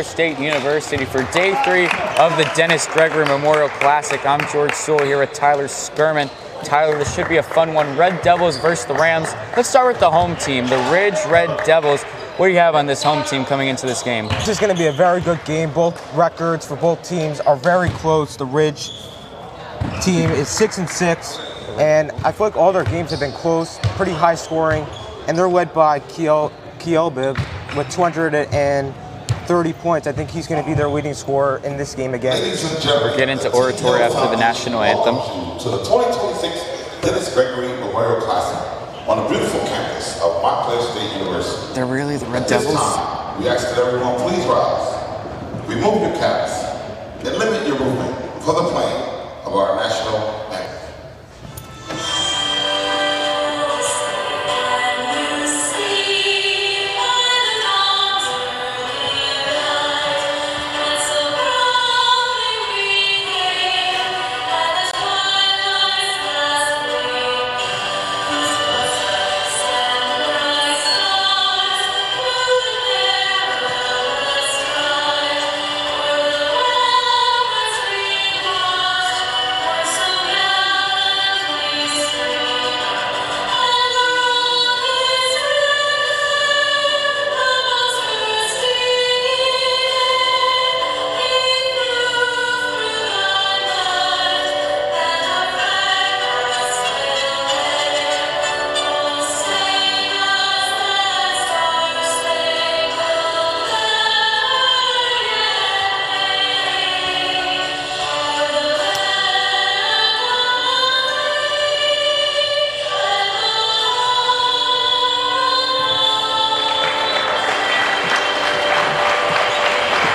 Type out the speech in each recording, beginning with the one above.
State University for Day 3 of the Dennis Gregory Memorial Classic. I'm George Sewell here with Tyler Skirman. Tyler, this should be a fun one. Red Devils versus the Rams. Let's start with the home team, the Ridge Red Devils. What do you have on this home team coming into this game? This is going to be a very good game. Both records for both teams are very close. The Ridge team is 6-6, and I feel like all their games have been close, pretty high scoring, and they're led by Kielbib with 230 points. I think he's going to be their leading scorer in this game again. We'll get into oratory after the national anthem. To the 2026 Dennis Gregory Memorial Classic on the beautiful campus of Montclair State University. They're really the Red At this Devils? time, we ask that everyone please rise, remove your caps, and limit your movement for the playing of our national anthem.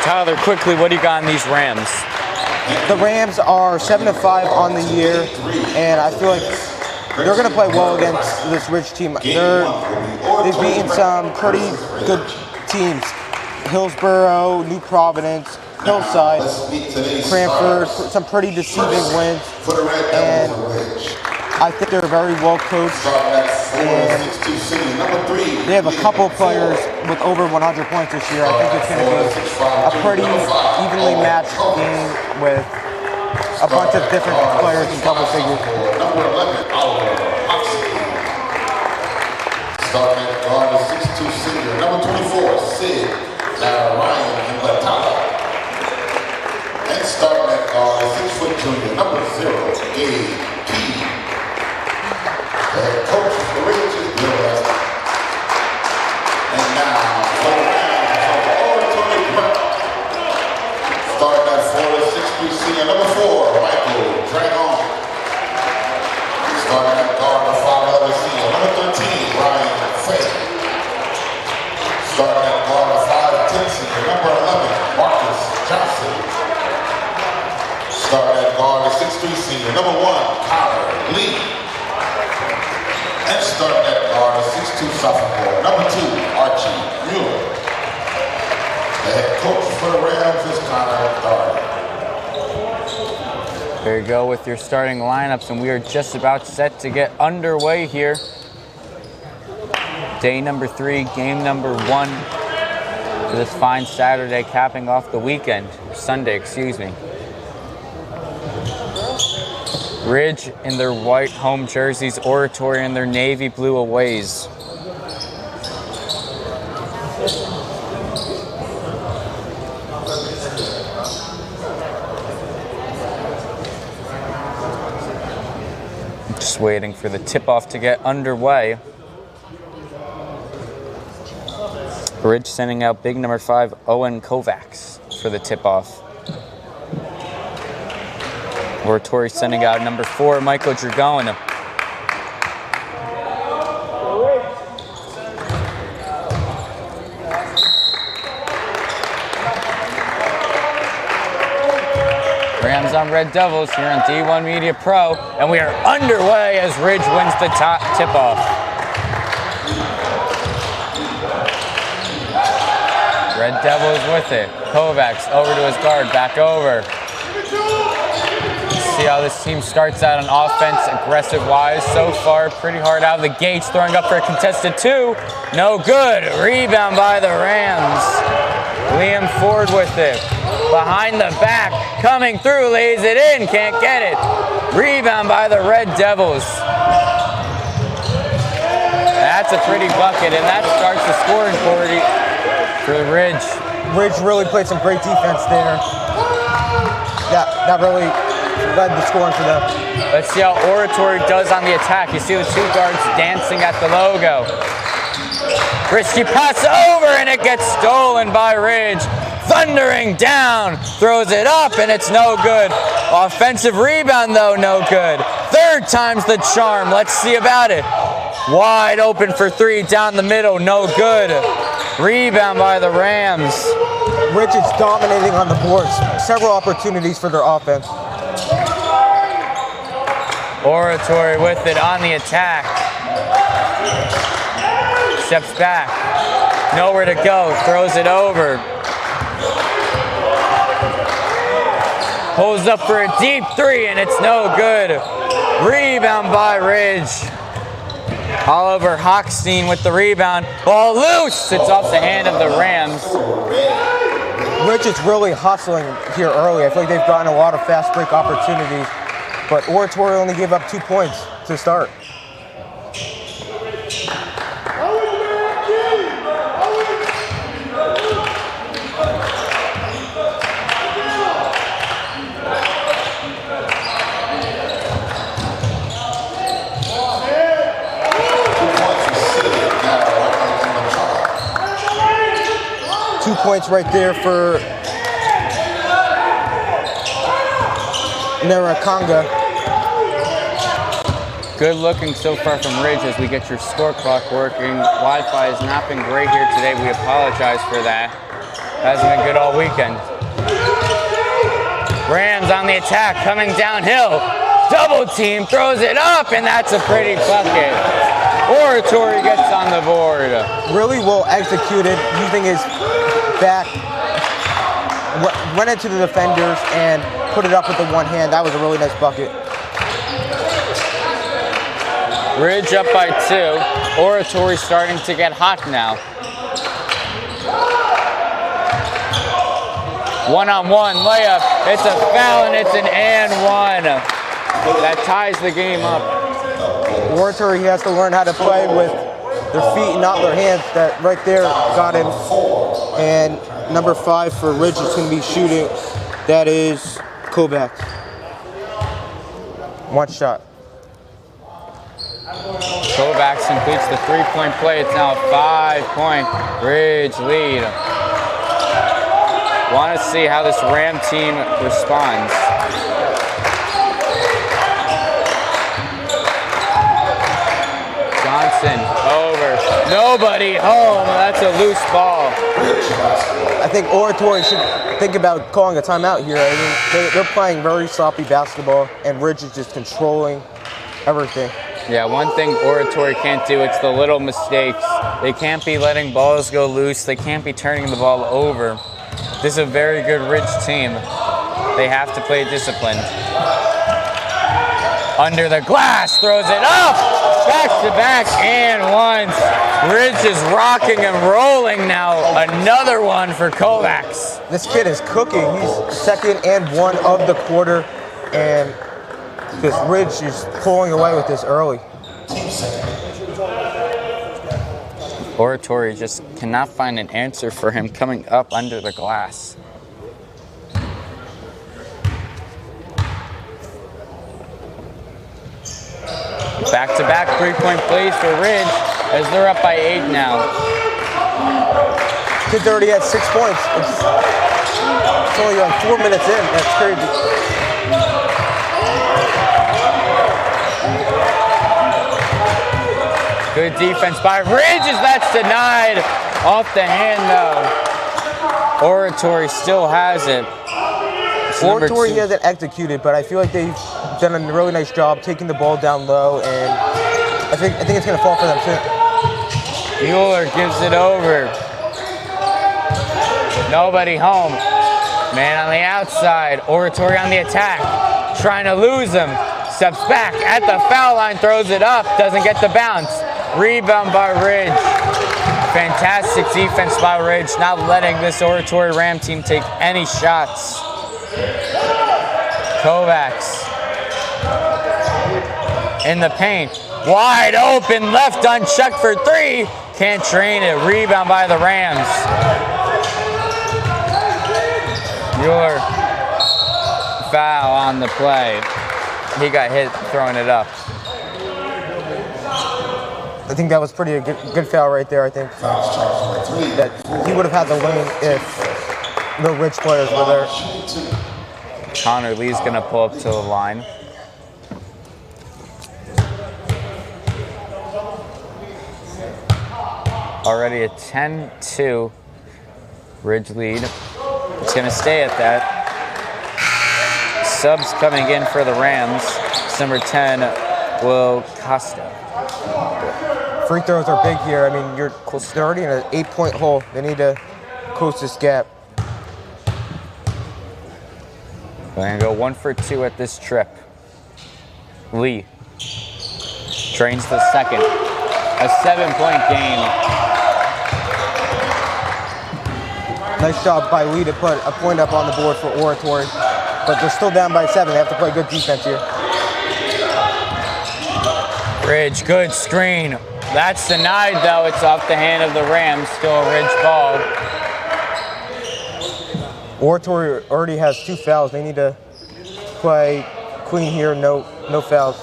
Tyler, quickly, what do you got on these Rams? The Rams are 7-5 on the year, and I feel like they're going to play well against this Ridge team. They've beaten some pretty good teams: Hillsborough, New Providence, Hillside, Cranford, some pretty deceiving wins, and I think they're very well coached, and they have a couple of players with over 100 points this year. I think it's going to be a pretty evenly matched game with a bunch of different players in double figures. Number 11, starting at guard, the 6'2" senior. Number 24, Sid, Ryan, and Latala. And starting at guard, the 6' junior. Number 0, Gabe Key. The head coach of the Ridge is Bill West. And now, for the Rams of the oratory prep. Starting at 4, the 6'3" senior. Number 4, Michael Dragon. Starting at guard, the 5'11" senior. Number 13, Ryan Fay. Starting at guard, the 5'10" senior. Number 11, Marcus Johnson. Starting at guard, the 6'3" senior. Number 1, Connor Lee. And starting at guard, the 6'2" sophomore. Number 2, Archie Mueller. The head coach for the Rams is Connor Darden. There you go with your starting lineups, and we are just about set to get underway here. Day number 3, game number 1 for this fine Saturday, capping off the weekend, or Sunday, excuse me. Ridge in their white home jerseys, oratory in their navy blue aways. Just waiting for the tip-off to get underway. Ridge sending out big number 5, Owen Kovacs, for the tip-off. Oratory sending out number 4, Michael Dragon. Rams on Red Devils here on D1 Media Pro, and we are underway as Ridge wins the top tip-off. Red Devils with it. Kovacs over to his guard, back over. See how this team starts out on offense, aggressive-wise. So far, pretty hard out of the gates, throwing up for a contested 2. No good. Rebound by the Rams. Liam Ford with it. Behind the back, coming through, lays it in, can't get it. Rebound by the Red Devils. That's a pretty bucket, and that starts the scoring quarter for the Ridge. Ridge really played some great defense there. That really led the scoring for them. Let's see how Oratory does on the attack. You see the two guards dancing at the logo. Risky pass over, and it gets stolen by Ridge. Thundering down, throws it up, and it's no good. Offensive rebound, though, no good. Third time's the charm. Let's see about it. Wide open for three, down the middle, no good. Rebound by the Rams. Ridge is dominating on the boards. Several opportunities for their offense. Oratory with it on the attack. Steps back. Nowhere to go. Throws it over. Pulls up for a deep three, and it's no good. Rebound by Ridge. Oliver Hochstein with the rebound. Ball loose. It's off the hand of the Rams. Ridge is really hustling here early. I feel like they've gotten a lot of fast break opportunities, but Oratory only gave up 2 points to start. 2 points right there for Narakanga. Good looking so far from Ridge as we get your score clock working. Wi-Fi has not been great here today. We apologize for that. Hasn't been good all weekend. Rams on the attack, coming downhill. Double team, throws it up, and that's a pretty bucket. Oratory gets on the board. Really well executed, using his back, went into the defenders and put it up with the one hand. That was a really nice bucket. Ridge up by 2. Oratory starting to get hot now. One-on-one layup. It's a foul, and it's an and one. That ties the game up. Oratory has to learn how to play with their feet, not their hands. That right there got him. And number 5 for Ridge is going to be shooting. That is Kovacs. One shot. Kovacs completes the 3-point play. It's now a 5-point Ridge lead. Want to see how this Ram team responds. Johnson over. Nobody home. That's a loose ball. I think Oratory should think about calling a timeout here. I mean, they're playing very sloppy basketball, and Ridge is just controlling everything. Yeah, one thing Oratory can't do, it's the little mistakes. They can't be letting balls go loose. They can't be turning the ball over. This is a very good Ridge team. They have to play disciplined. Under the glass, throws it up! Back to back and once. Ridge is rocking and rolling now. Another one for Kovacs. This kid is cooking. He's second and 1 of the quarter, and this Ridge is pulling away with this early. Oratory just cannot find an answer for him coming up under the glass. Back-to-back 3-point plays for Ridge as they're up by 8 now. Kid's already had 6 points. It's only like 4 minutes in. That's crazy. Good defense by Ridge as that's denied. Off the hand though. Oratory still has it. Oratory hasn't executed, but I feel like they've done a really nice job taking the ball down low, and I think it's going to fall for them soon. Mueller gives it over. Nobody home. Man on the outside. Oratory on the attack. Trying to lose him. Steps back at the foul line, throws it up, doesn't get the bounce. Rebound by Ridge. Fantastic defense by Ridge, not letting this Oratory Ram team take any shots. Kovacs in the paint. Wide open, left unchecked for three. Can't drain it. Rebound by the Rams. Your foul on the play. He got hit throwing it up. I think that was pretty good foul right there. I think that he would have had the win if the Ridge players were there. Connor Lee's gonna pull up to the line. Already a 10-2 Ridge lead. It's gonna stay at that. Subs coming in for the Rams. Number 10, Will Costa. Free throws are big here. I mean, they're already in an 8-point hole. They need to close this gap. We're gonna go 1 for 2 at this trip. Lee drains the second. A 7-point game. Nice job by Lee to put a point up on the board for Oratory. But they're still down by 7. They have to play good defense here. Ridge, good screen. That's denied though. It's off the hand of the Rams. Still a Ridge ball. Oratory already has 2 fouls. They need to play clean here. No fouls.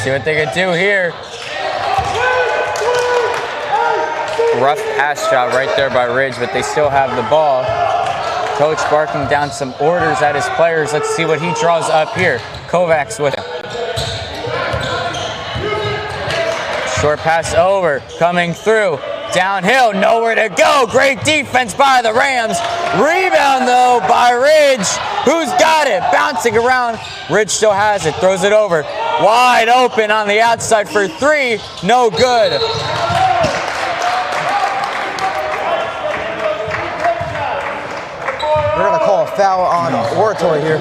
See what they could do here. Rough pass shot right there by Ridge, but they still have the ball. Coach barking down some orders at his players. Let's see what he draws up here. Kovacs with him. Short pass over, coming through. Downhill, nowhere to go. Great defense by the Rams. Rebound though by Ridge. Who's got it? Bouncing around. Ridge still has it, throws it over. Wide open on the outside for 3. No good. They're going to call a foul on Oratory here.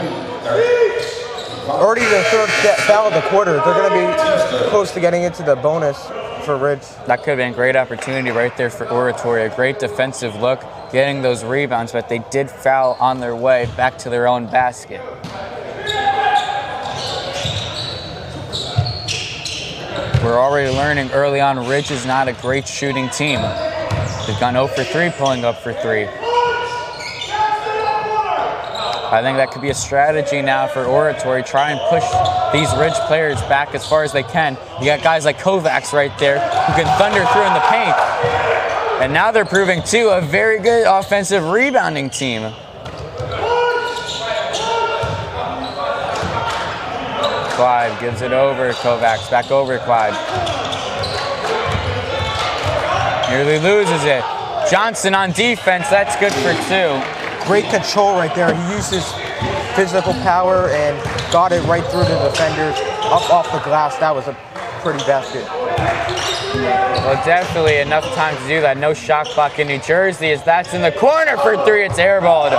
Already the 3rd foul of the quarter. They're going to be close to getting into the bonus for Ridge. That could have been a great opportunity right there for Oratory. A great defensive look, getting those rebounds, but they did foul on their way back to their own basket. We're already learning early on Ridge is not a great shooting team. They've gone 0 for 3, pulling up for 3. I think that could be a strategy now for Oratory. Try and push these Ridge players back as far as they can. You got guys like Kovacs right there who can thunder through in the paint. And now they're proving, too, a very good offensive rebounding team. Clyde gives it over. Kovacs back over Clyde. Nearly loses it. Johnson on defense. That's good for 2. Great control right there. He used his physical power and got it right through the defenders, up off the glass. That was a pretty basket. Well, definitely enough time to do that. No shot clock in New Jersey as that's in the corner for 3. It's airballed.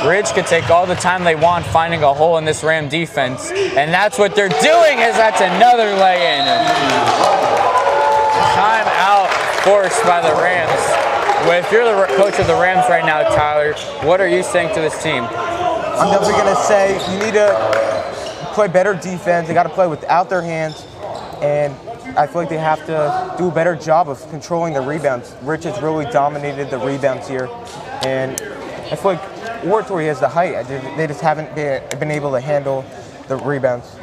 Ridge could take all the time they want finding a hole in this Ram defense, and that's what they're doing as that's another lay-in. Time out forced by the Rams. Well, if you're the coach of the Rams right now, Tyler, what are you saying to this team? I'm definitely going to say you need to play better defense. They got to play without their hands, and I feel like they have to do a better job of controlling the rebounds. Rich has really dominated the rebounds here, and I feel like Oratory has the height. They just haven't been able to handle the rebounds.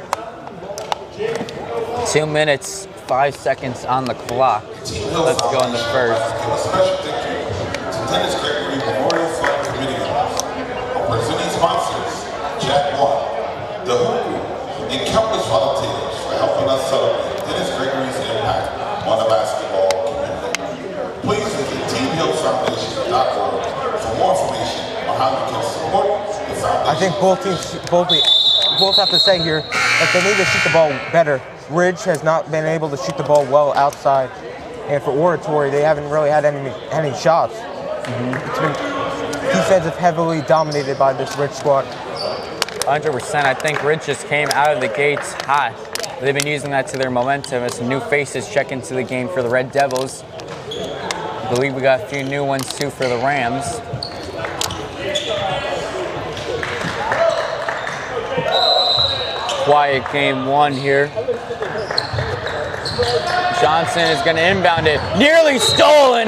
2 minutes, 5 seconds on the clock. Let's go in the first. Special thank you to Dennis Gregory Memorial Fund Committee members, our presenting sponsors, Jack One, The Who Group, and countless volunteers for helping us celebrate Dennis Gregory's impact on the basketball community. Please visit teamhillfoundation.org for more information on how you can support the foundation. I think both teams both have to say here that they need to shoot the ball better. Ridge has not been able to shoot the ball well outside, and for Oratory, they haven't really had any shots. It's been defensive heavily dominated by this Ridge squad. 100%. I think Ridge just came out of the gates hot. They've been using that to their momentum as some new faces check into the game for the Red Devils. I believe we got a few new ones too for the Rams. Quiet game one here. Johnson is going to inbound it. Nearly stolen.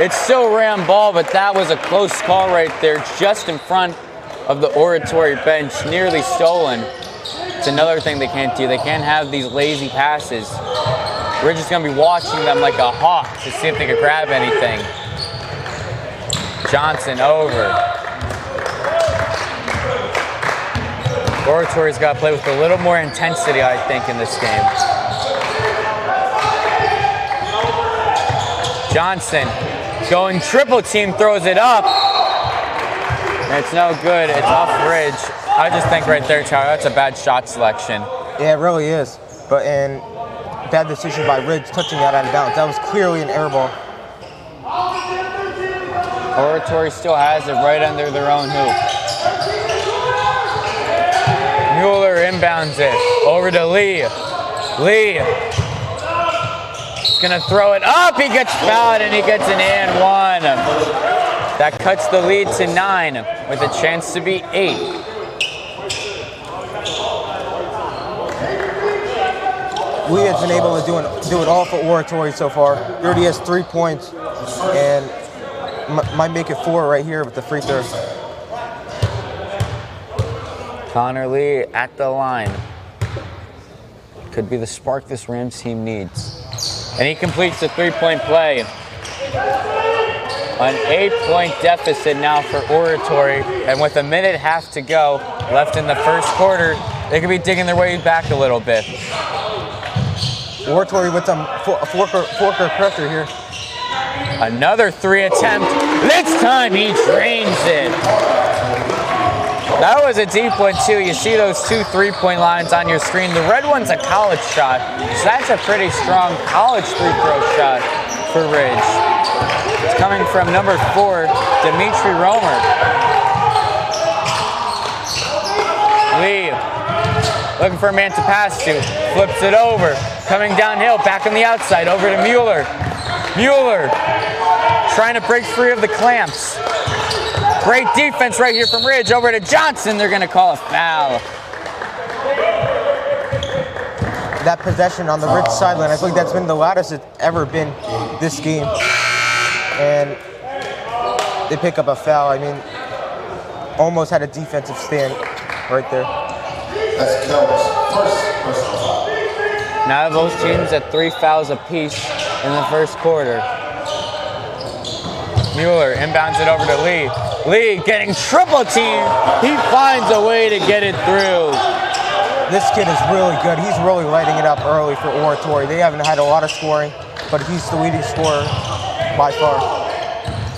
It's still Ram ball, but that was a close call right there, just in front of the oratory bench. Nearly stolen. It's another thing they can't do. They can't have these lazy passes. We're just going to be watching them like a hawk to see if they could grab anything. Johnson over. Oratory's got to play with a little more intensity, I think, in this game. Johnson going triple team, throws it up. And it's no good. It's off Ridge. I just think right there, Tyler, that's a bad shot selection. Yeah, it really is. But bad decision by Ridge touching that out of bounds. That was clearly an air ball. Oratory still has it right under their own hoop. Mueller inbounds it over to Lee. Lee is gonna throw it up. He gets fouled and he gets an and one. That cuts the lead to 9 with a chance to be 8. Lee has been able to do it all for Oratory so far. He already has 3 points and might make it 4 right here with the free throw. Connor Lee at the line. Could be the spark this Rams team needs. And he completes the 3-point play. An 8-point deficit now for Oratory. And with 1.5 minutes to go left in the first quarter, they could be digging their way back a little bit. Oratory with some forker pressure here. Another 3 attempt. This time he drains it. That was a deep one too. You see those 2 3-point lines on your screen. The red one's a college shot, so that's a pretty strong college free-throw shot for Ridge. It's coming from number 4, Dimitri Romer. Lee looking for a man to pass to. Flips it over. Coming downhill, back on the outside, over to Mueller. Mueller trying to break free of the clamps. Great defense right here from Ridge. Over to Johnson. They're going to call a foul. That possession on the Ridge sideline, I think that's been the loudest it's ever been this game. And they pick up a foul. I mean, almost had a defensive stand right there. That's Kelly's first personal foul. Now both teams at 3 fouls apiece in the first quarter. Mueller inbounds it over to Lee. Lee getting triple teamed. He finds a way to get it through. This kid is really good. He's really lighting it up early for Oratory. They haven't had a lot of scoring, but he's the leading scorer by far.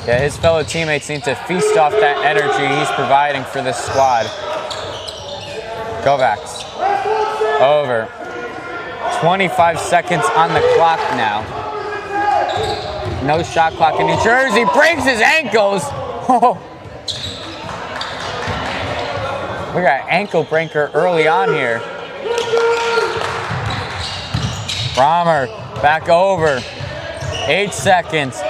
Yeah, his fellow teammates need to feast off that energy he's providing for this squad. Kovacs. Over. 25 seconds on the clock now. No shot clock in New Jersey. Breaks his ankles. Oh. We got an ankle breaker early on here. Romer back over. 8 seconds.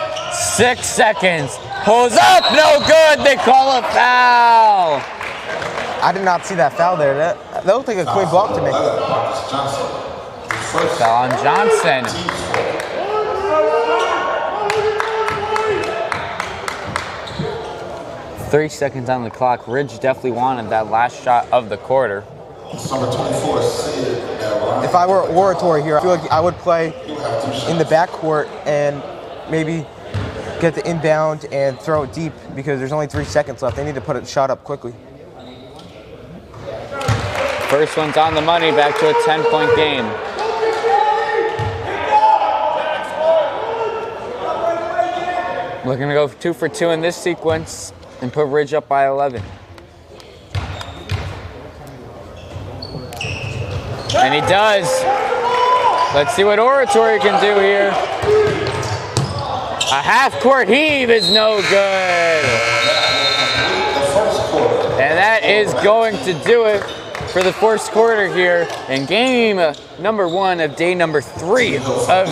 6 seconds. Pulls up. No good. They call a foul. I did not see that foul there. That looked like a clean block to me. Foul on Johnson. Three seconds on the clock. Ridge definitely wanted that last shot of the quarter. If I were Oratory here, I feel like I would play in the backcourt and maybe get the inbound and throw it deep because there's only 3 seconds left. They need to put a shot up quickly. First one's on the money, back to a 10-point game. Looking to go 2 for 2 in this sequence and put Ridge up by 11. And he does. Let's see what Oratory can do here. A half-court heave is no good. The first quarter. And that is going to do it for the first quarter here in game number 1 of day number 3 of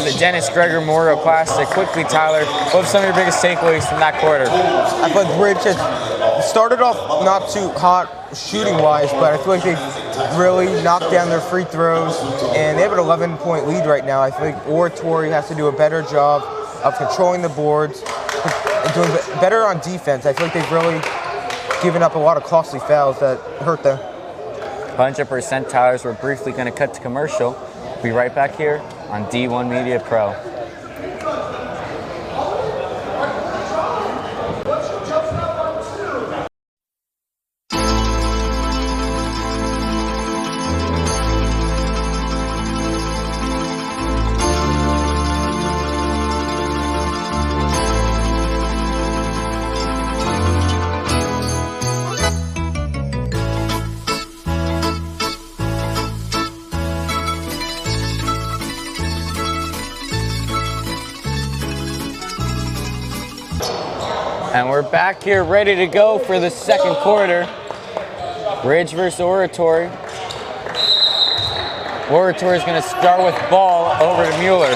the Dennis Gregory Memorial Classic. Quickly, Tyler, what are some of your biggest takeaways from that quarter? I feel like Ridge had started off not too hot shooting-wise, but I feel like they really knocked down their free throws, and they have an 11-point lead right now. I feel like Oratory has to do a better job of controlling the boards and doing better on defense. I feel like they've really given up a lot of costly fouls that hurt them. 100%, Tyler. We're briefly going to cut to commercial. Be right back here on D1 Media Pro. And we're back here ready to go for the second quarter. Ridge versus Oratory. Oratory is going to start with ball over to Mueller.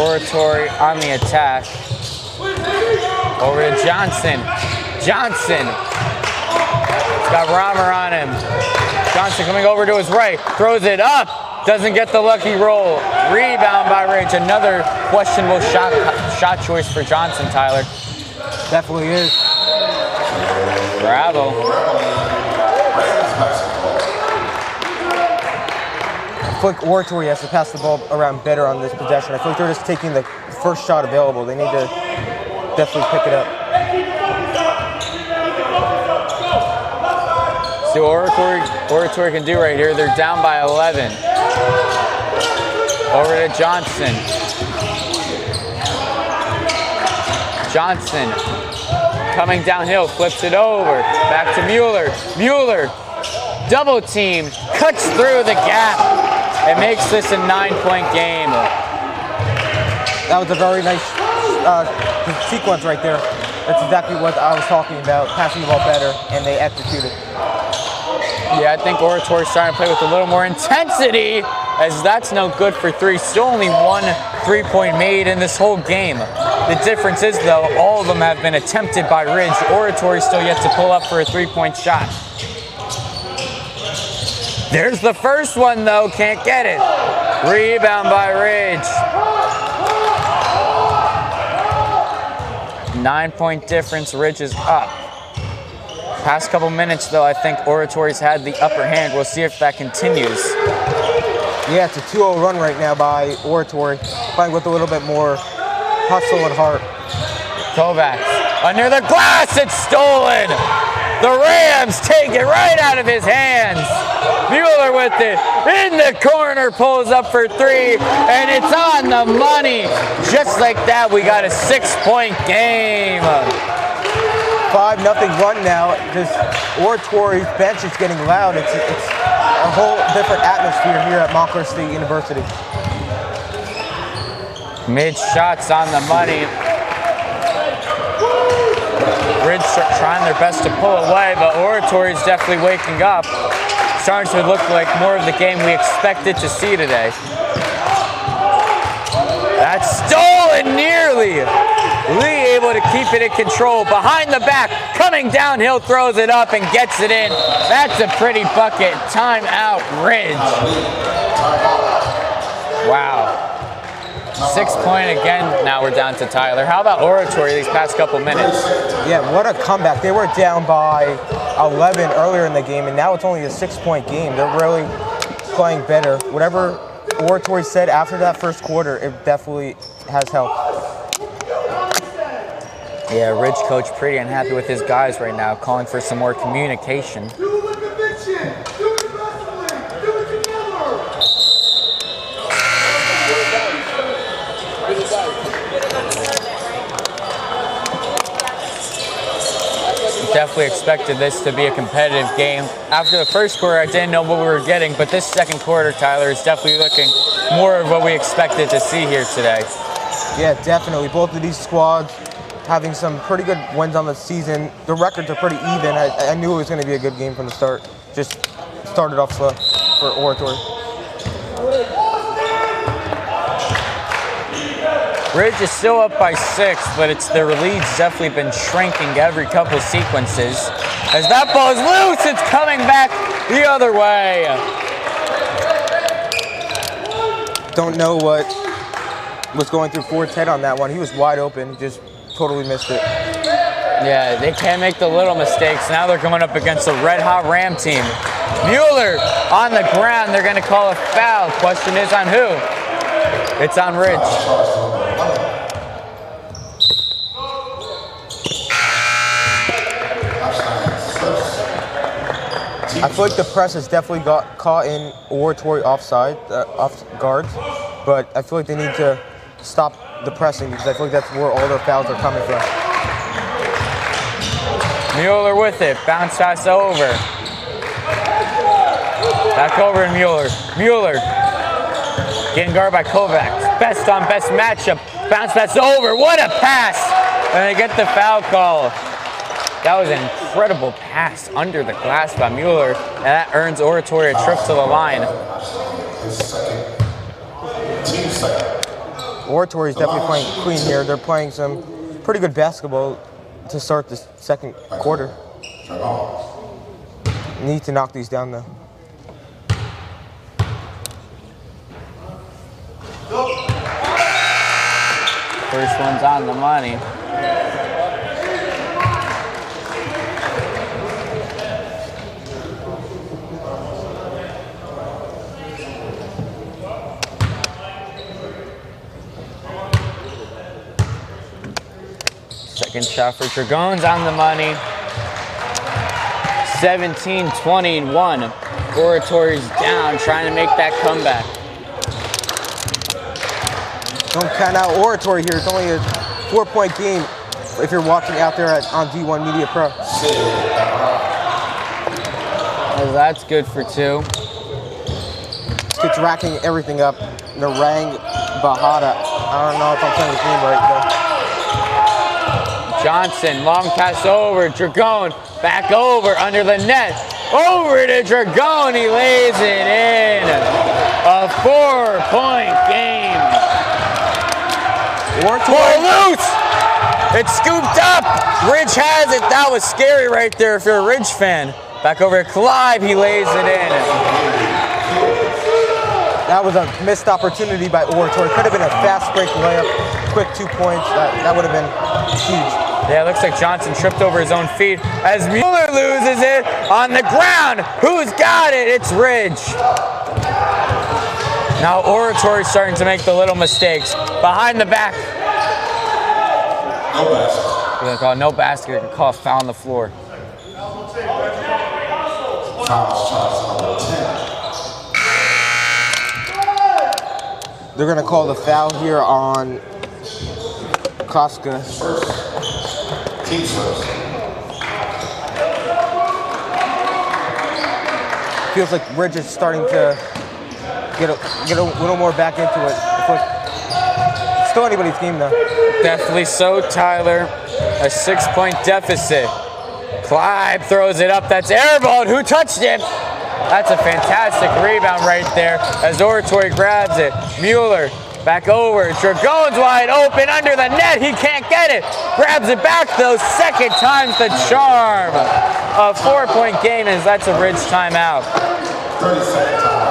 Oratory on the attack. Over to Johnson. Johnson. He's got Romer on him. Johnson coming over to his right. Throws it up. Doesn't get the lucky roll. Rebound by Ridge. Another questionable shot choice for Johnson, Tyler. Definitely is. Bravo. I feel like Oratory has to pass the ball around better on this possession. I feel like they're just taking the first shot available. They need to definitely pick it up. See what Oratory can do right here. They're down by 11. Over to Johnson. Johnson coming downhill, flips it over. Back to Mueller. Mueller, double team, cuts through the gap. It makes this a 9-point game. That was a very nice sequence right there. That's exactly what I was talking about, passing the ball better, and they executed. Yeah, I think Oratory's starting to play with a little more intensity, as that's no good for 3. Still only 1 3-point made in this whole game. The difference is, though, all of them have been attempted by Ridge. Oratory still yet to pull up for a 3-point shot. There's the first one, though. Can't get it. Rebound by Ridge. 9-point difference. Ridge is up. Past couple minutes, though, I think Oratory's had the upper hand. We'll see if that continues. Yeah, it's a 2-0 run right now by Oratory, playing with a little bit more hustle and heart. Kovacs under the glass. It's stolen. The Rams take it right out of his hands. Mueller with it in the corner, pulls up for 3, and it's on the money. Just like that, we got a 6-point game. 5-0 run now. This Oratory's bench is getting loud. It's a whole different atmosphere here at Montclair State University. Mid shots on the money. Ridge trying their best to pull away, but Oratory's definitely waking up. Starting to look like more of the game we expected to see today. That's stolen nearly. Lee able to keep it in control. Behind the back, coming downhill, throws it up and gets it in. That's a pretty bucket. Timeout, Ridge. Wow. 6-point again. Now we're down to Tyler. How about Oratory these past couple minutes? Yeah, what a comeback. They were down by 11 earlier in the game, and now it's only a 6-point game. They're really playing better. Whatever Oratory said after that first quarter, it definitely has helped. Yeah, Ridge coach pretty unhappy with his guys right now, calling for some more communication. Definitely expected this to be a competitive game. After the first quarter, I didn't know what we were getting, but this second quarter, Tyler, is definitely looking more of what we expected to see here today. Yeah, definitely. Both of these squads having some pretty good wins on the season. The records are pretty even. I knew it was going to be a good game from the start. Just started off slow for Oratory. Ridge is still up by 6, but their lead's definitely been shrinking every couple sequences. As that ball is loose, it's coming back the other way. Don't know what was going through Ford's head on that one. He was wide open, just totally missed it. Yeah, they can't make the little mistakes. Now they're coming up against a red-hot Ram team. Mueller on the ground. They're going to call a foul. Question is on who? It's on Ridge. I feel like the press has definitely got caught in Oratory off guards, but I feel like they need to stop the pressing because I feel like that's where all their fouls are coming from. Mueller with it, bounce pass over. Back over to Mueller. Mueller getting guarded by Kovacs. Best on best matchup. Bounce pass over. What a pass! And they get the foul call. That was an incredible pass under the glass by Mueller, and that earns Oratory a trip to the line. Oratory is definitely playing clean here. They're playing some pretty good basketball to start the second quarter. Need to knock these down though. First one's on the money. Second shot for Dragoons on the money. 17-21. Oratory's down, trying to make that comeback. Don't count out Oratory here. It's only a 4-point game if you're watching out there on D1 Media Pro. Well, that's good for 2. This kid's racking everything up. Narang Bahada. I don't know if I'm saying his name right though. Johnson, long pass over, Dragon, back over, under the net, over to Dragon, he lays it in. A 4-point game. Ball loose, it's scooped up, Ridge has it, that was scary right there if you're a Ridge fan. Back over to Clive, he lays it in. That was a missed opportunity by Oratory. Could have been a fast break layup, quick 2 points, that would have been huge. Yeah, it looks like Johnson tripped over his own feet as Mueller loses it on the ground. Who's got it? It's Ridge. Now Oratory starting to make the little mistakes. Behind the back. No basket. We're going to call no basket. We're going to call a foul on the floor. Foul shots number 10. They're going to call the foul here on Koska. Teams first. Feels like Ridge is starting to get a little more back into it. It's still anybody's game though. Definitely so, Tyler. A 6-point deficit. Clive throws it up. That's airballed. Who touched it? That's a fantastic rebound right there as Oratory grabs it. Mueller back over. Dragon's wide open under the net. He can't get it. Grabs it back though. Second time's the charm. A 4-point game as that's a Ridge timeout.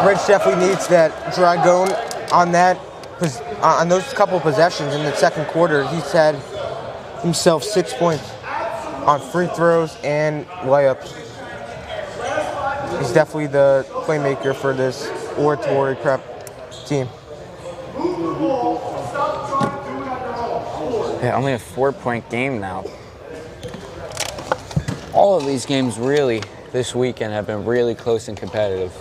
Ridge definitely needs that Dragon on that, on those couple possessions in the second quarter. He's had himself 6 points on free throws and layups. He's definitely the playmaker for this Oratory prep team. Yeah, only a 4-point game now. All of these games really this weekend have been really close and competitive.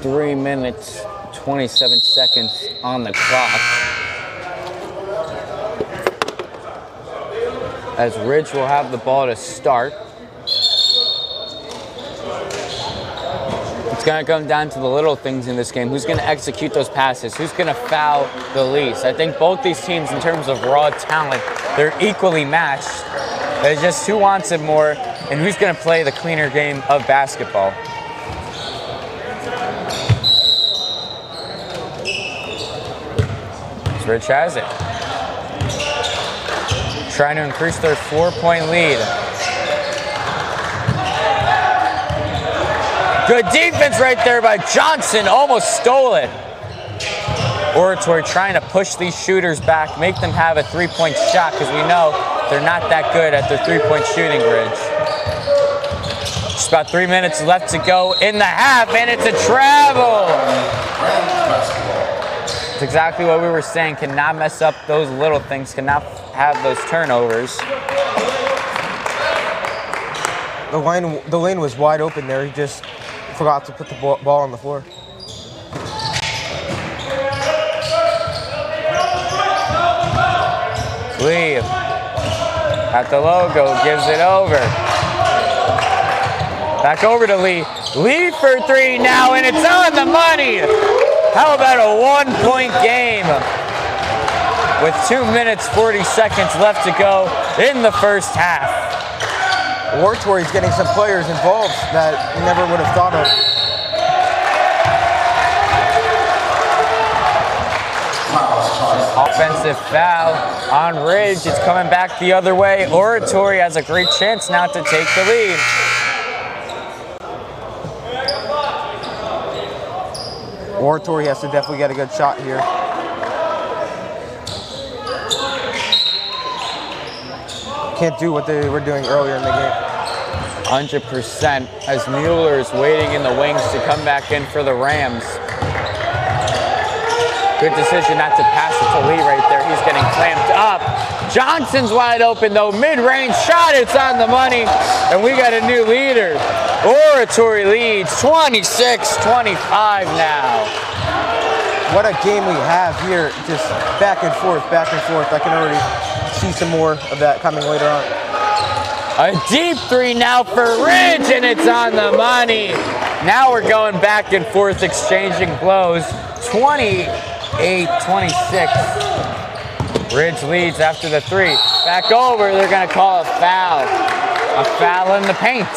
Three minutes, 27 seconds on the clock. As Ridge will have the ball to start. It's going to come down to the little things in this game. Who's going to execute those passes? Who's going to foul the least? I think both these teams, in terms of raw talent, they're equally matched. It's just who wants it more and who's going to play the cleaner game of basketball. Rich has it. Trying to increase their 4-point lead. Good defense right there by Johnson. Almost stole it. Oratory trying to push these shooters back, make them have a 3-point shot, because we know they're not that good at their 3-point shooting, Ridge. Just about 3 minutes left to go in the half, and it's a travel. It's exactly what we were saying. Cannot mess up those little things, cannot have those turnovers. The lane was wide open there. He just forgot to put the ball on the floor. Lee at the logo, gives it over. Back over to Lee. Lee for 3 now, and it's on the money. How about a 1-point game? With 2 minutes, 40 seconds left to go in the first half. Oratory's getting some players involved that you never would have thought of. Offensive foul on Ridge. It's coming back the other way. Oratory has a great chance now to take the lead. Oratory has to definitely get a good shot here. Can't do what they were doing earlier in the game. 100%, as Mueller is waiting in the wings to come back in for the Rams. Good decision not to pass it to Lee right there. He's getting clamped up. Johnson's wide open though. Mid-range shot, it's on the money. And we got a new leader. Oratory leads 26-25 now. What a game we have here. Just back and forth, back and forth. I can already see some more of that coming later on. A deep 3 now for Ridge, and it's on the money. Now we're going back and forth, exchanging blows. 28-26. Ridge leads after the 3. Back over, they're going to call a foul. A foul in the paint.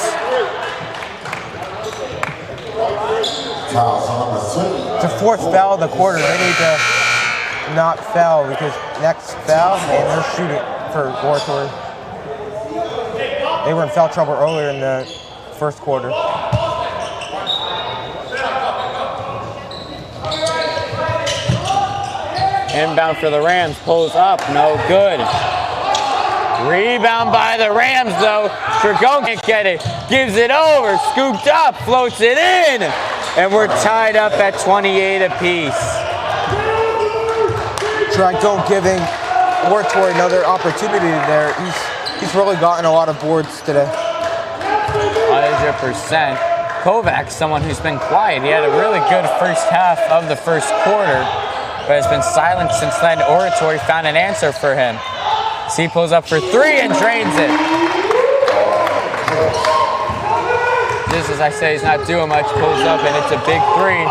It's the 4th foul of the quarter. They need to not foul, because next foul, and they're shooting for Oratory. They were in foul trouble earlier in the first quarter. Inbound for the Rams, pulls up, no good. Rebound by the Rams though. Dragon can't get it, gives it over, scooped up, floats it in, and we're tied up at 28 apiece. Dragon giving Oratory another opportunity there. He's really gotten a lot of boards today. 100%. Kovacs, someone who's been quiet. He had a really good first half of the first quarter, but has been silent since then. Oratory found an answer for him. He pulls up for 3 and drains it. Just as I say, he's not doing much, pulls up, and it's a big 3.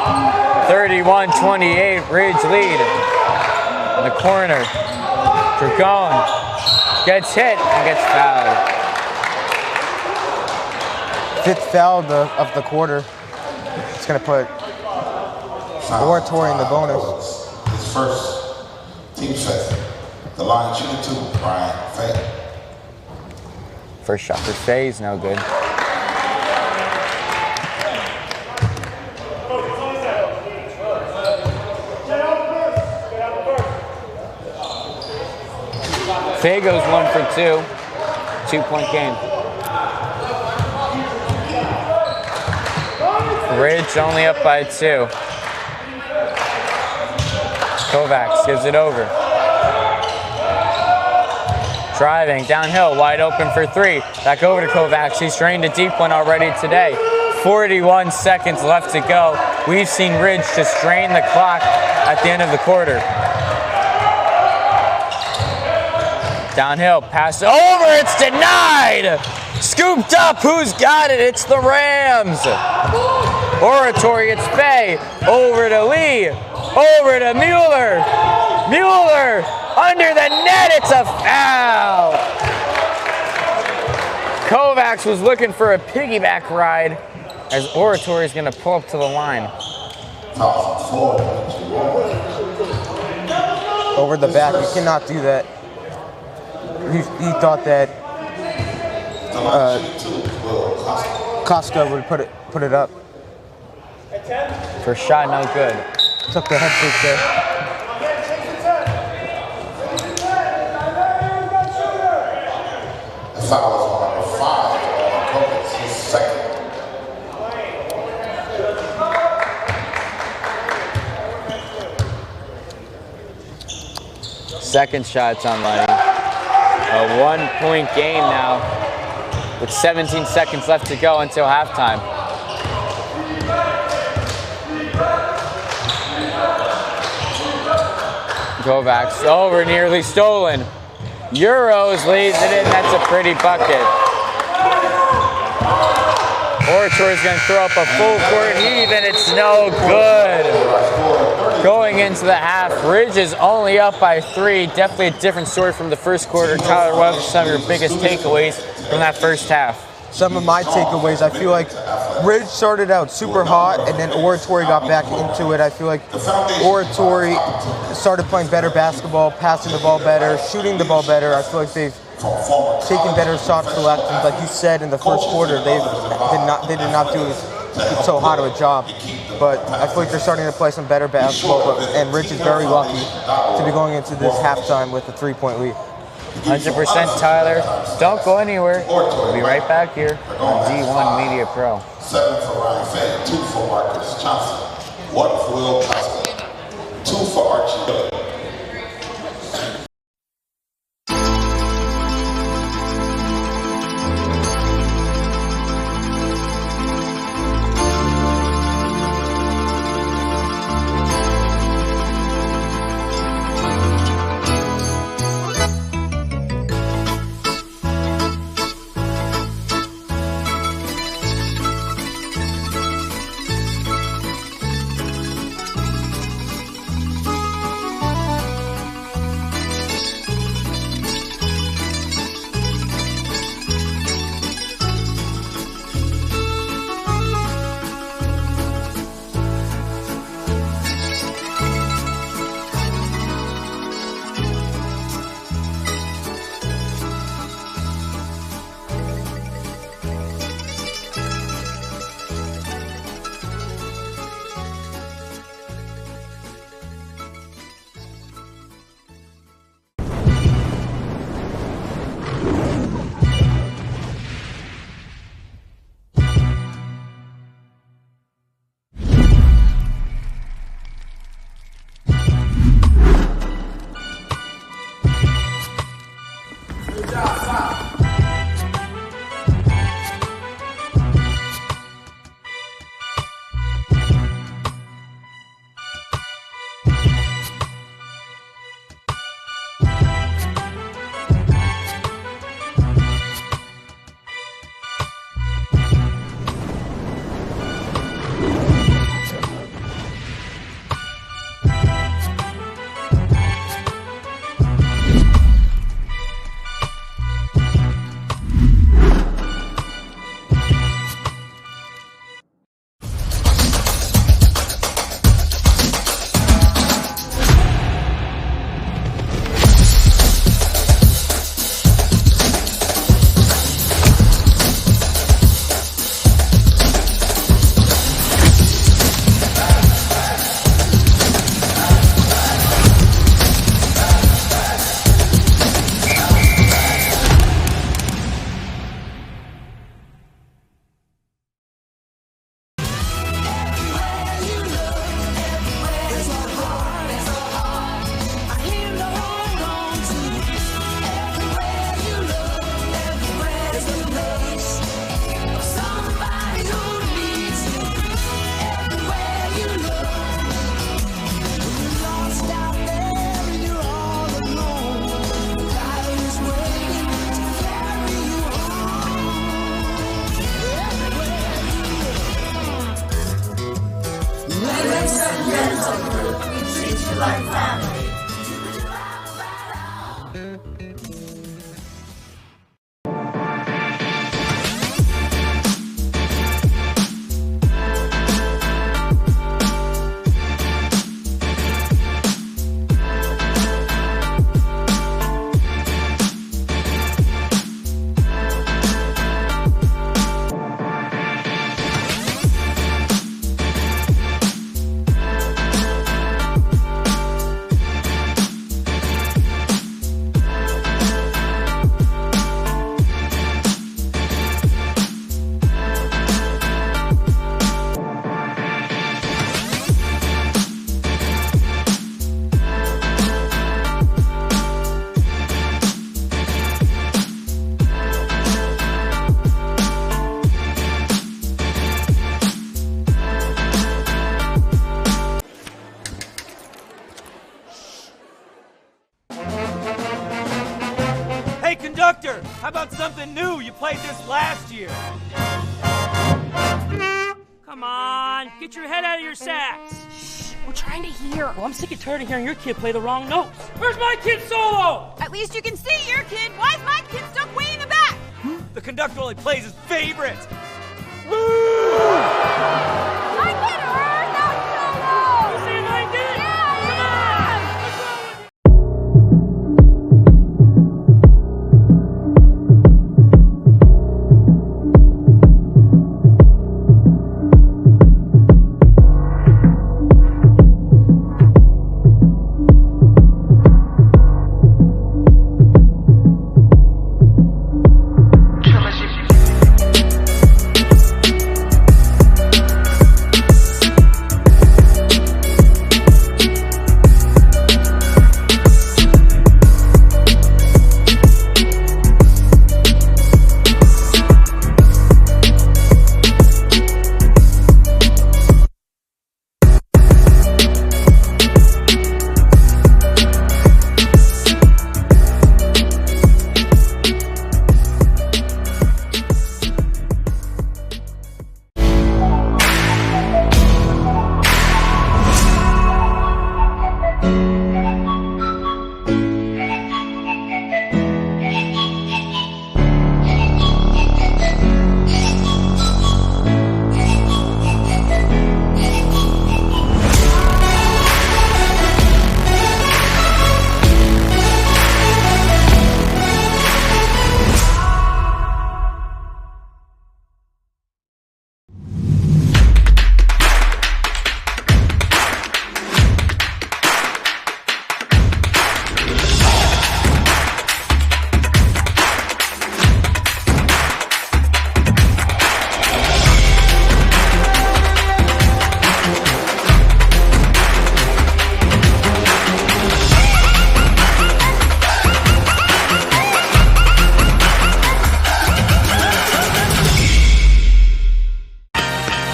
31-28, Ridge lead. In the corner, Dragon gets hit and gets fouled. 5th foul of the quarter. It's going to put Oratory in the bonus. His first team set. The line shooting 2, Brian Fay. First shot for Fay is no good. Fay goes 1 for 2. 2-point game. Ridge only up by 2. Kovacs gives it over. Driving downhill, wide open for 3. Back over to Kovacs. He's drained a deep one already today. 41 seconds left to go. We've seen Ridge just drain the clock at the end of the quarter. Downhill, pass over, it's denied! Scooped up, who's got it? It's the Rams! Oratory gets Fay. Over to Lee. Over to Mueller. Mueller under the net. It's a foul. Kovacs was looking for a piggyback ride as Oratory is going to pull up to the line. Over the back, you cannot do that. He thought that Costco would put it up. First shot, no good. Took the head fake there. Foul on number 5 on Kovacs, his second. Second shot's on money. A 1-point game now with 17 seconds left to go until halftime. Kovacs over, nearly stolen. Euros leads it in. That's a pretty bucket. Oratory's going to throw up a full court heave, and it's no good. Going into the half, Ridge is only up by 3. Definitely a different story from the first quarter. Tyler, what are some of your biggest takeaways from that first half? Some of my takeaways, I feel like Ridge started out super hot, and then Oratory got back into it. I feel like Oratory started playing better basketball, passing the ball better, shooting the ball better. I feel like they've taken better shot selections. Like you said in the first quarter, they did not do so hot of a job. But I feel like they're starting to play some better basketball, and Ridge is very lucky to be going into this halftime with a 3-point lead. 100% Tyler. Don't go anywhere. We'll be right back here on D1 Media Pro. 7 for Ryan Fay, 2 for Marcus Johnson, 1 for Will Costa, 2 for Archie Miller. like family. Hey, conductor, how about something new? You played this last year. Come on, get your head out of your sacks. Shh, we're trying to hear. Well, I'm sick and tired of hearing your kid play the wrong notes. Where's my kid solo? At least you can see your kid. Why is my kid stuck way in the back? The conductor only plays his favorites. My kid heard that solo! You saying I did? Yeah, Come on! What's wrong with you?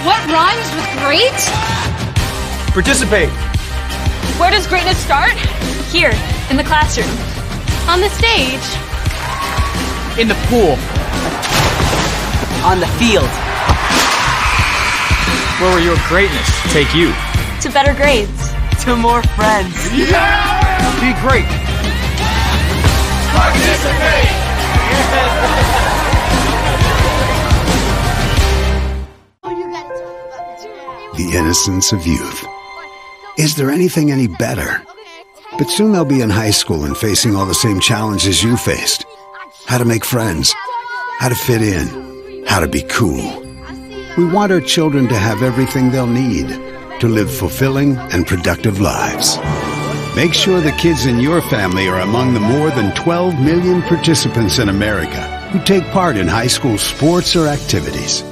What rhymes with great? Participate. Where does greatness start? Here, in the classroom. On the stage. In the pool. On the field. Where will your greatness take you? To better grades. To more friends. Yeah! Be great. Participate! The innocence of youth. Is there anything any better? But soon they'll be in high school and facing all the same challenges you faced. How to make friends, how to fit in, how to be cool. We want our children to have everything they'll need to live fulfilling and productive lives. Make sure the kids in your family are among the more than 12 million participants in America who take part in high school sports or activities.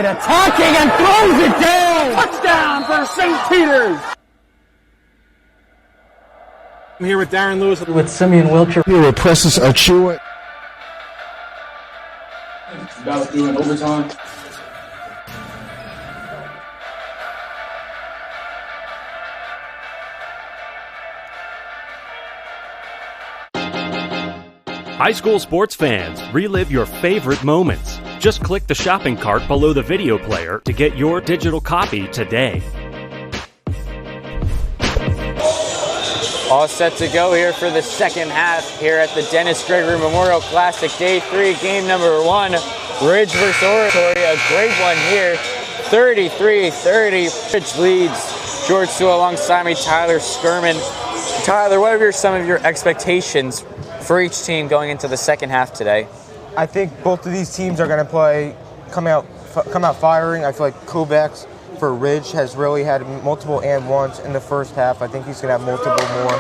Wade attacking and throws it down! Touchdown for St. Peter's! I'm here with Darren Lewis. With Simeon Wilcher. Here with Precious Achua. About doing overtime. High school sports fans, relive your favorite moments. Just click the shopping cart below the video player to get your digital copy today. All set to go here for the second half here at the Dennis Gregory Memorial Classic Day 3, game number 1. Ridge versus Oratory, a great one here. 33-30. Ridge leads. George Sewell alongside me, Tyler Skirman. Tyler, what are some of your expectations for each team going into the second half today? I think both of these teams are going to come out firing. I feel like Kovacs for Ridge has really had multiple and ones in the first half. I think he's going to have multiple more.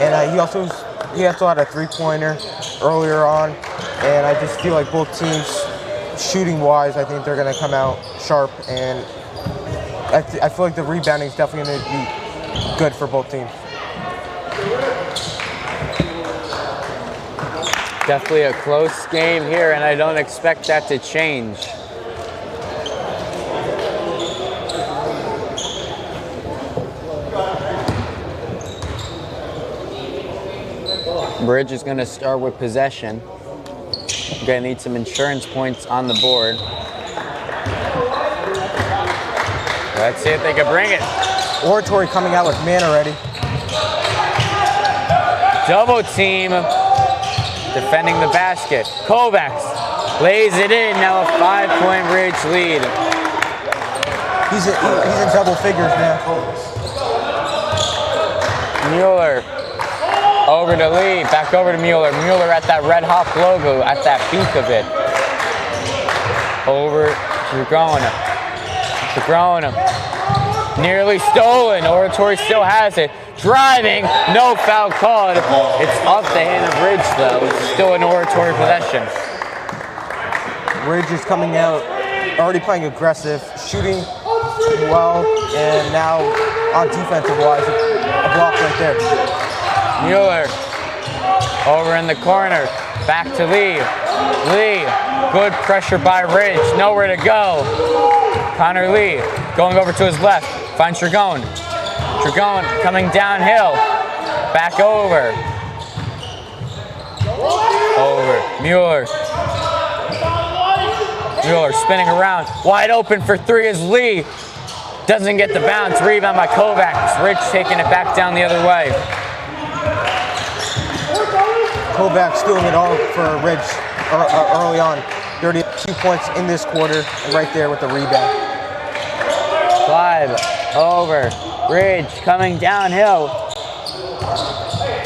And he also had a three-pointer earlier on. And I just feel like both teams, shooting-wise, I think they're going to come out sharp. And I feel like the rebounding is definitely going to be good for both teams. Definitely a close game here, and I don't expect that to change. Bridge is going to start with possession. Going to need some insurance points on the board. Let's see if they can bring it. Oratory coming out with man already. Double team. Defending the basket. Kovacs lays it in. Now a 5-point Ridge lead. He's in double figures now. Mueller over to Lee. Back over to Mueller. Mueller at that Red Hawk logo, at that peak of it. Over Dragona. Dragona. Nearly stolen. Oratory still has it. Driving, no foul called. It's off the hand of Ridge, though. It's still an Oratory possession. Ridge is coming out, already playing aggressive, shooting well, and now on defensive-wise, a block right there. Mueller over in the corner, back to Lee. Lee, good pressure by Ridge, nowhere to go. Connor Lee going over to his left, finds Dragone. Dragone coming downhill, back over. Mueller. Mueller spinning around, wide open for three is Lee. Doesn't get the bounce, rebound by Kovacs. Ridge taking it back down the other way. Kovacs doing it all for Ridge early on. 32 points in this quarter, and right there with the rebound. Clive over. Ridge coming downhill.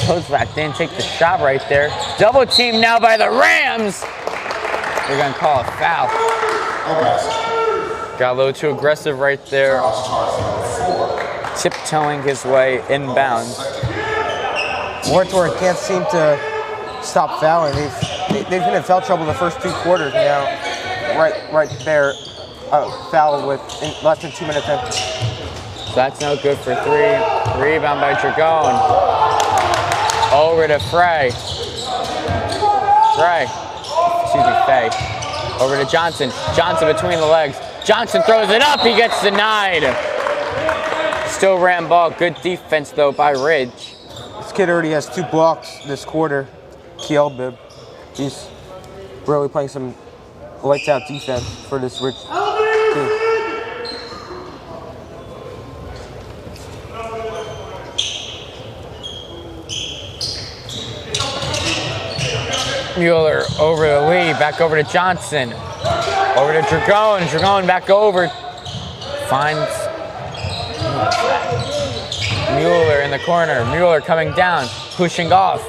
Kovacs didn't take the shot right there. Double team now by the Rams. They're going to call a foul. Got a little too aggressive right there. Tiptoeing his way inbounds. Oratory can't seem to stop fouling. They've been in foul trouble the first 2 quarters now. Right there, foul with less than 2 minutes in. That's no good for 3. Rebound by Dragone. Over to Fay. Over to Johnson. Johnson between the legs. Johnson throws it up. He gets denied. Still ran ball. Good defense, though, by Ridge. This kid already has 2 blocks this quarter. Kielbib. He's really playing some lights-out defense for this Ridge team. Mueller over to Lee, back over to Johnson. Over to Dragone. Dragone back over. Finds Mueller in the corner. Mueller coming down, pushing off.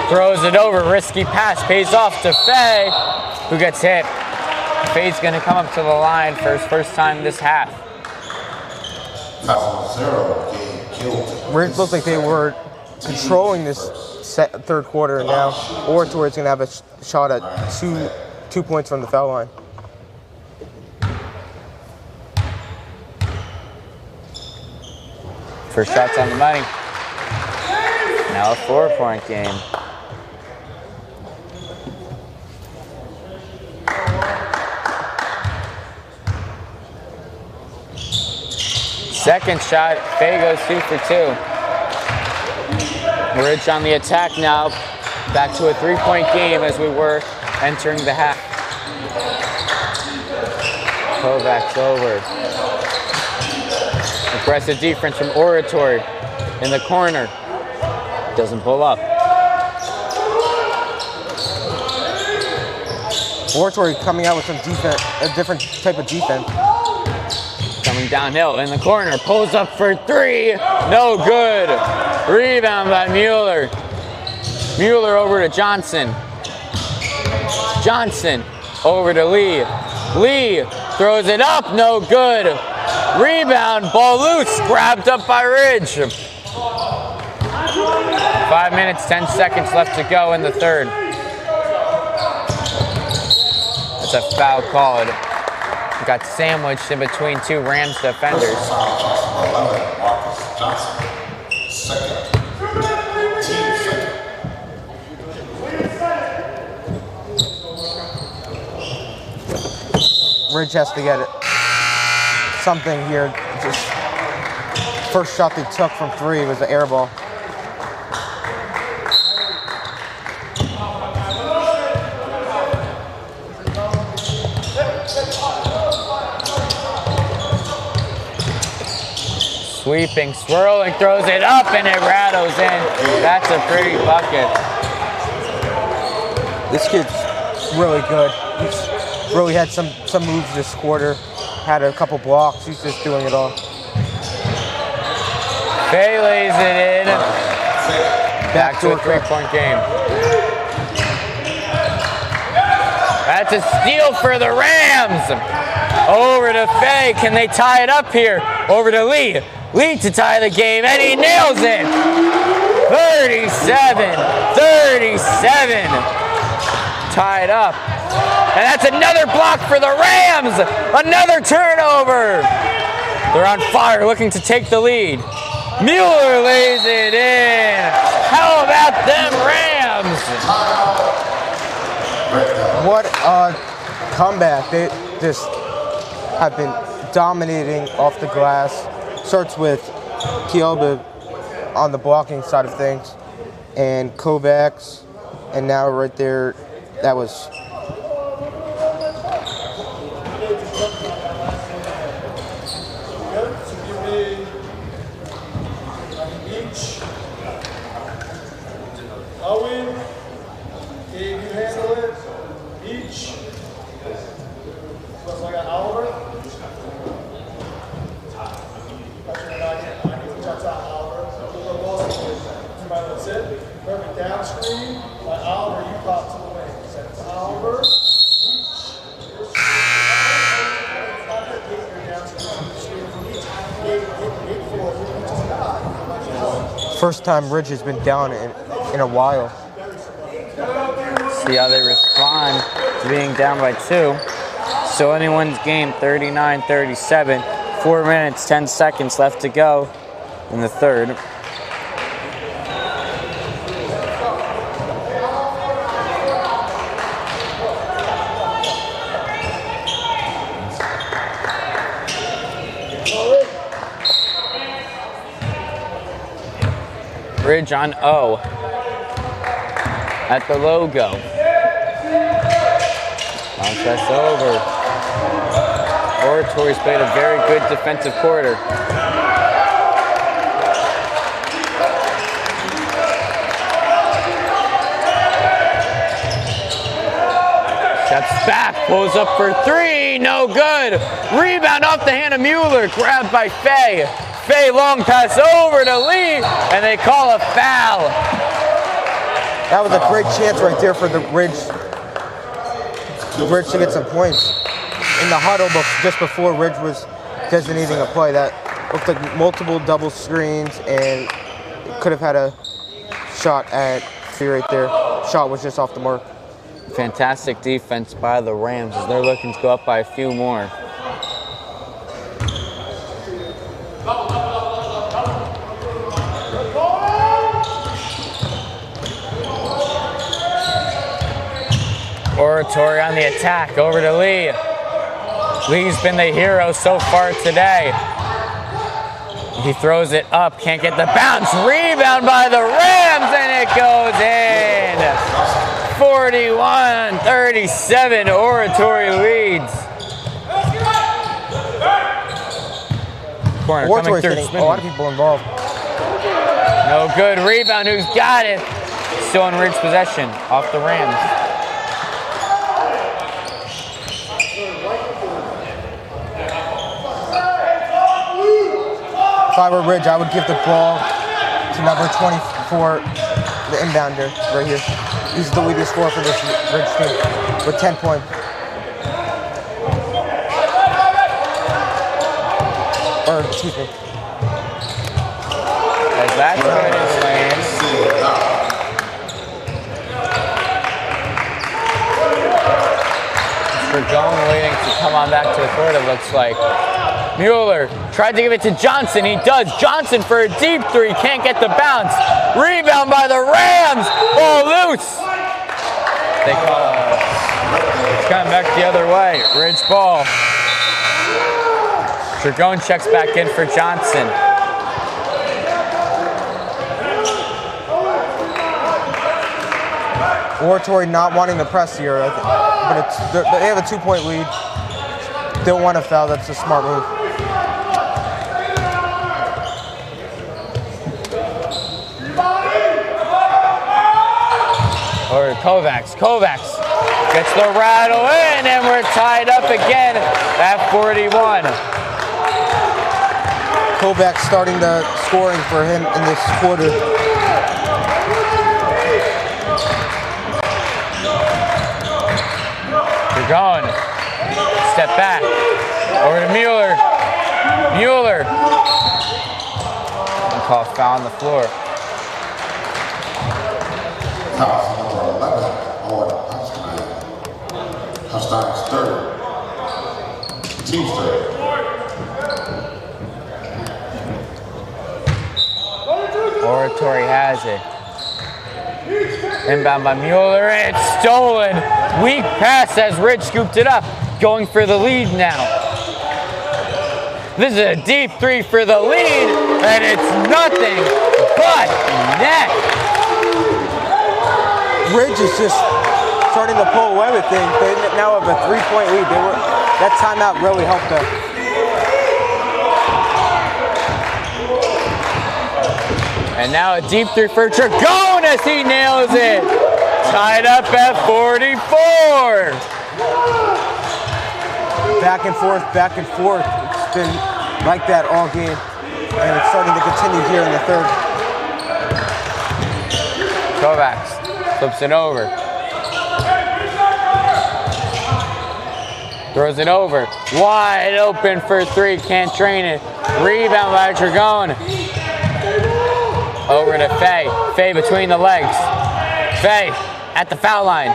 Throws it over, risky pass, pays off to Fay, who gets hit. Fay's gonna come up to the line for his first time this half. Ridge looked like they were controlling this third quarter, and now Oratory is going to have a shot at two points from the foul line. First shot's on the money. Now a 4-point game. Second shot, Faye goes 2 for 2. Ridge on the attack now. Back to a 3-point game as we were entering the half. Kovacs over. Aggressive defense from Oratory in the corner. Doesn't pull up. Oratory coming out with some defense, a different type of defense. Coming downhill in the corner, pulls up for 3, no good. Rebound by Mueller. Mueller over to Johnson. Johnson over to Lee. Lee throws it up, no good. Rebound, ball loose, grabbed up by Ridge. 5 minutes, 10 seconds left to go in the third. That's a foul called. Got sandwiched in between 2 Rams defenders. Ridge has to get it. Something here. Just first shot they took from 3 was the air ball. Sweeping, swirling, throws it up, and it rattles in. That's a pretty bucket. This kid's really good. He's really had some moves this quarter. Had a couple blocks. He's just doing it all. Faye lays it in. Back to a 3-point game. That's a steal for the Rams. Over to Faye. Can they tie it up here? Over to Lee. Lee to tie the game, and he nails it. 37-37. Tied up. And that's another block for the Rams. Another turnover. They're on fire, looking to take the lead. Mueller lays it in. How about them Rams? What a comeback. They just have been dominating off the glass. Starts with Kielba on the blocking side of things and Kovacs, and now right there, that was Owen, can you handle it? Each. Looks like an Oliver. That's it. Perfect down screen. By Oliver, you pop to the wing. That's Oliver. first time Ridge has been down in a while. See how they respond to being down by 2. So anyone's game, 39-37. 4 minutes, 10 seconds left to go in the third. Ridge on O at the logo. Contest over. Oratory's played a very good defensive quarter. Steps back, pulls up for 3, no good. Rebound off the hand of Mueller, grabbed by Faye. Faye long pass over to Lee, and they call a foul. That was a great chance right there for the Ridge to get some points. In the huddle just before Ridge was designating a play, that looked like multiple double screens and could have had a shot at Faye right there. Shot was just off the mark. Fantastic defense by the Rams as they're looking to go up by a few more. Oratory on the attack, over to Lee. Lee's been the hero so far today. He throws it up, can't get the bounce. Rebound by the Rams, and it goes in. 41-37, Oratory leads. Corner coming through. A lot of people involved. No good. Rebound. Who's got it? Still in Ridge possession. Off the Rams. If I were Ridge, I would give the ball to number 24, the inbounder right here. He's the leading scorer for this Ridge team with 10 points. Or, excuse me. As that's good as lands. Dragone waiting to come on back to the court, it looks like. Mueller tried to give it to Johnson. He does. Johnson for a deep three. Can't get the bounce. Rebound by the Rams. Ball loose. They call it. It's coming back the other way. Ridge ball. Dragone checks back in for Johnson. Oratory not wanting to press here, but they have a 2-point lead. Don't want to foul. That's a smart move. Or Kovacs gets the rattle in, and we're tied up again at 41. Kovacs starting the scoring for him in this quarter. You're going. Step back. Over to Mueller. Mueller. Call foul on the floor. Foul number 11 on Hostein's third. Team's third. Oratory has it. Inbound by Mueller. It's stolen. Weak pass as Ridge scooped it up. Going for the lead now. This is a deep three for the lead, and it's nothing but net. Ridge is just starting to pull away with things. They now have a 3-point lead. That timeout really helped them. And now a deep three for Dragone as he nails it. Tied up at 44. Back and forth, back and forth. It's been like that all game, and it's starting to continue here in the third. Kovacs flips it over. Throws it over. Wide open for three. Can't drain it. Rebound by Dragone. Over to Fay. Fay between the legs. Fay at the foul line.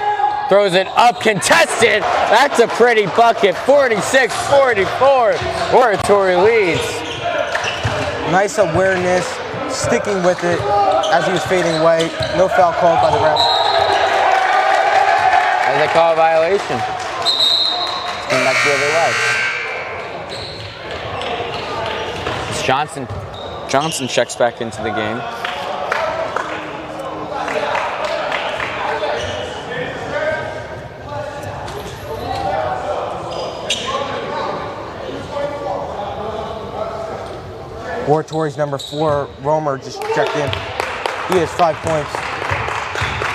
Throws it up, contested. That's a pretty bucket. 46-44. Oratory leads. Nice awareness, sticking with it as he was fading away. No foul called by the ref. As they call a violation. It's coming back the other way. It's Johnson. Johnson checks back into the game. Oratory's number 4, Romer, just checked in. He has 5 points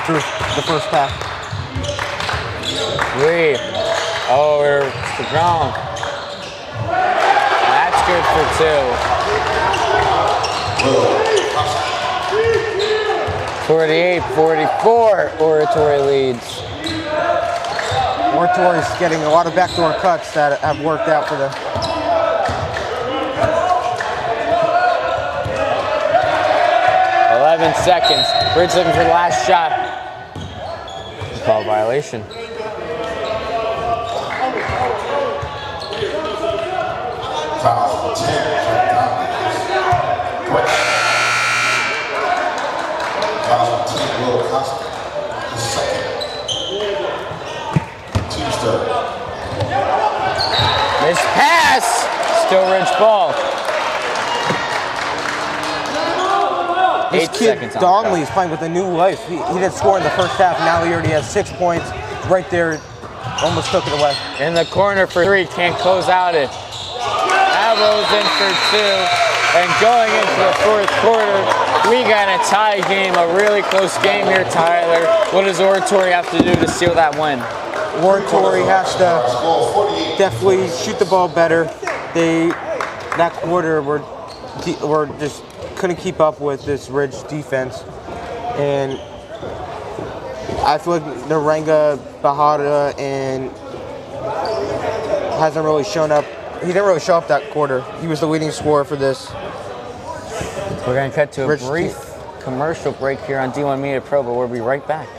through the first half. Lee. Over to Brown. That's good for 2. 48-44, Oratory leads. Oratory's getting a lot of backdoor cuts that have worked out for them. Seconds. Ridge looking for the last shot. Call violation. Foul 10. Foul 10. Will Costa. The second. This 8 kid, seconds on the Donnelly, clock. is playing with a new life. He didn't score in the first half. Now he already has 6 points. Right there, almost took it away. In the corner for 3, can't close out it. That rolls in for 2. And going into the fourth quarter, we got a tie game, a really close game here, Tyler. What does Oratory have to do to seal that win? Oratory has to definitely shoot the ball better. That quarter were just couldn't keep up with this Ridge defense, and I feel like Naranga Bahada and hasn't really shown up. He didn't really show up that quarter. He was the leading scorer for this. We're going to cut to a Ridge brief commercial break here on D1 Media Pro, but we'll be right back.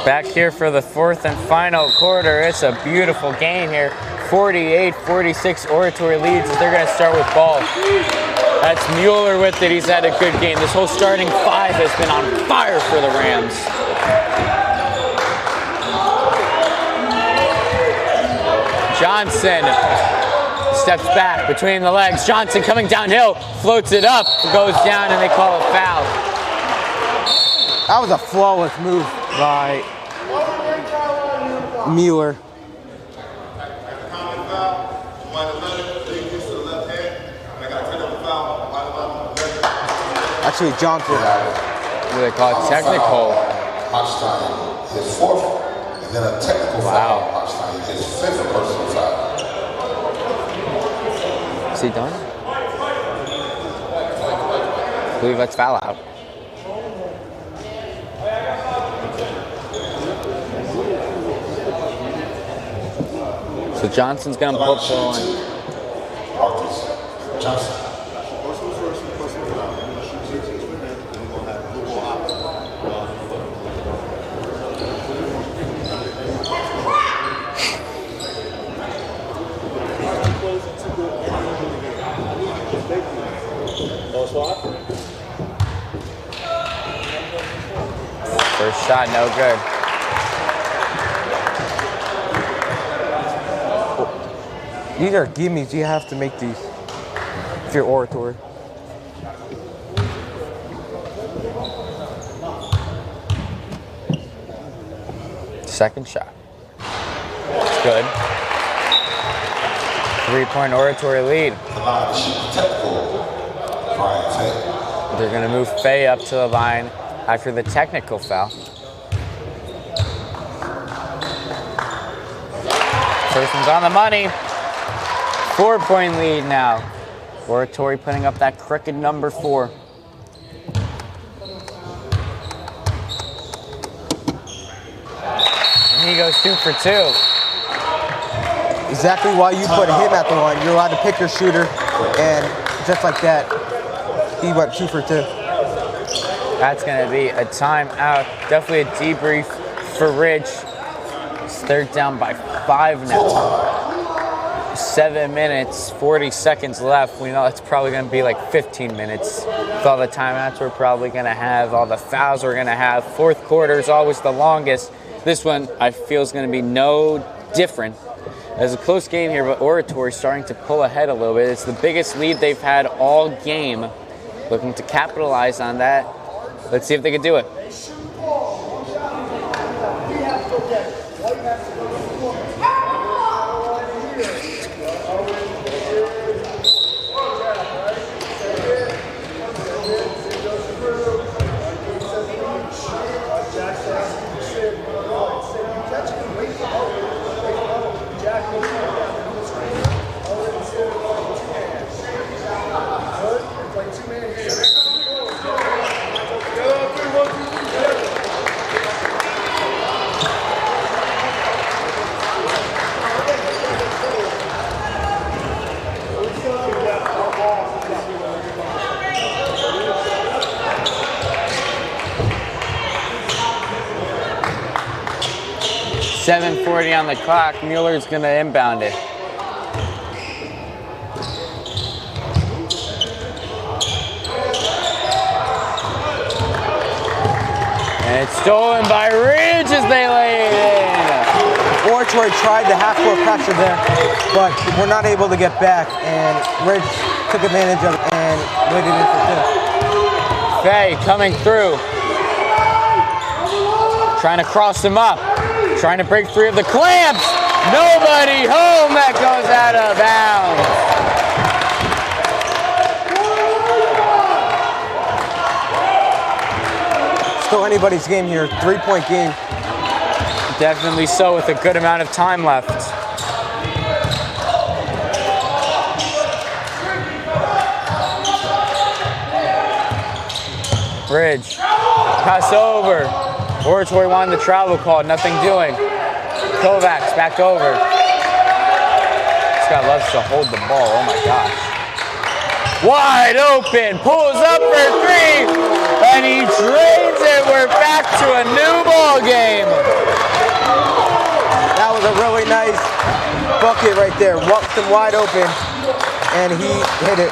Back here for the fourth and final quarter. It's a beautiful game here. 48-46 Oratory leads as they're going to start with ball. That's Mueller with it. He's had a good game. This whole starting 5 has been on fire for the Rams. Johnson steps back between the legs. Johnson coming downhill, floats it up, goes down, and they call a foul. That was a flawless move by Mueller. Actually, Johnson. What do they call it? Technical. Hotstein, his 4th, and then a technical foul. Hotstein, his 5th personal foul. Is he done? I believe that's foul out. So Johnson's going to pull up the line. Johnson. First shot, no good. These are gimmies. You have to make these if you're Oratory. Second shot. It's good. 3-point Oratory lead. They're going to move Faye up to the line after the technical foul. First one's on the money. 4-point lead now. Oratory putting up that crooked number 4. And he goes 2 for 2. Exactly why you put him at the line. You're allowed to pick your shooter, and just like that, he went 2 for 2. That's going to be a timeout. Definitely a debrief for Ridge. They're down by 5 now. 7 minutes, 40 seconds left. We know it's probably going to be like 15 minutes. With all the timeouts we're probably going to have, all the fouls we're going to have. Fourth quarter is always the longest. This one, I feel, is going to be no different. It's a close game here, but Oratory starting to pull ahead a little bit. It's the biggest lead they've had all game. Looking to capitalize on that. Let's see if they can do it. 7:40 on the clock. Mueller's going to inbound it. And it's stolen by Ridge as they lay it in. Oratory tried the half-court pressure there, but we're not able to get back, and Ridge took advantage of it and laid it in for two. Fay coming through. Trying to cross him up. Trying to break free of the clamps. Nobody home. That goes out of bounds. Still anybody's game here. 3-point game. Definitely so, with a good amount of time left. Ridge. Pass over. Oratory wanted the travel call, nothing doing. Kovacs back over. This guy loves to hold the ball, oh my gosh. Wide open, pulls up for three, and he drains it. We're back to a new ball game. That was a really nice bucket right there. Walked him wide open, and he hit it.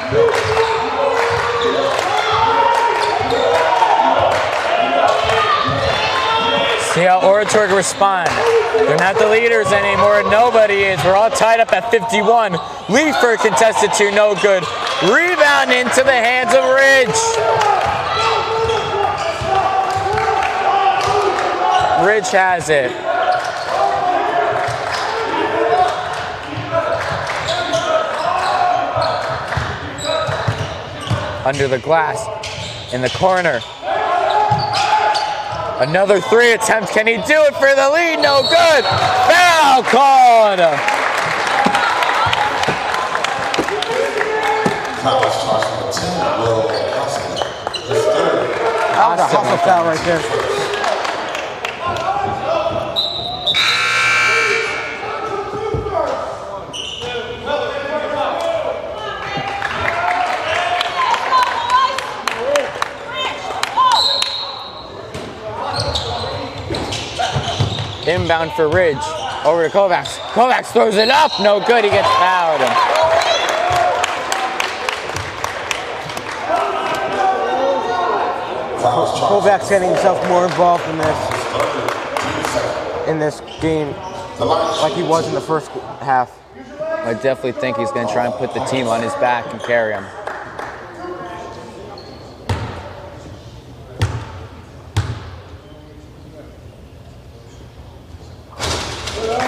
See how Oratory can respond. They're not the leaders anymore. Nobody is. We're all tied up at 51. Lead for a contested two, no good. Rebound into the hands of Ridge. Ridge has it. Under the glass, in the corner. Another three attempt. Can he do it for the lead? No good. Foul called. That was a hustle foul right there. Inbound for Ridge. Over to Kovacs. Kovacs throws it up. No good. He gets fouled. Kovacs getting himself more involved in this game like he was in the first half. I definitely think he's going to try and put the team on his back and carry him.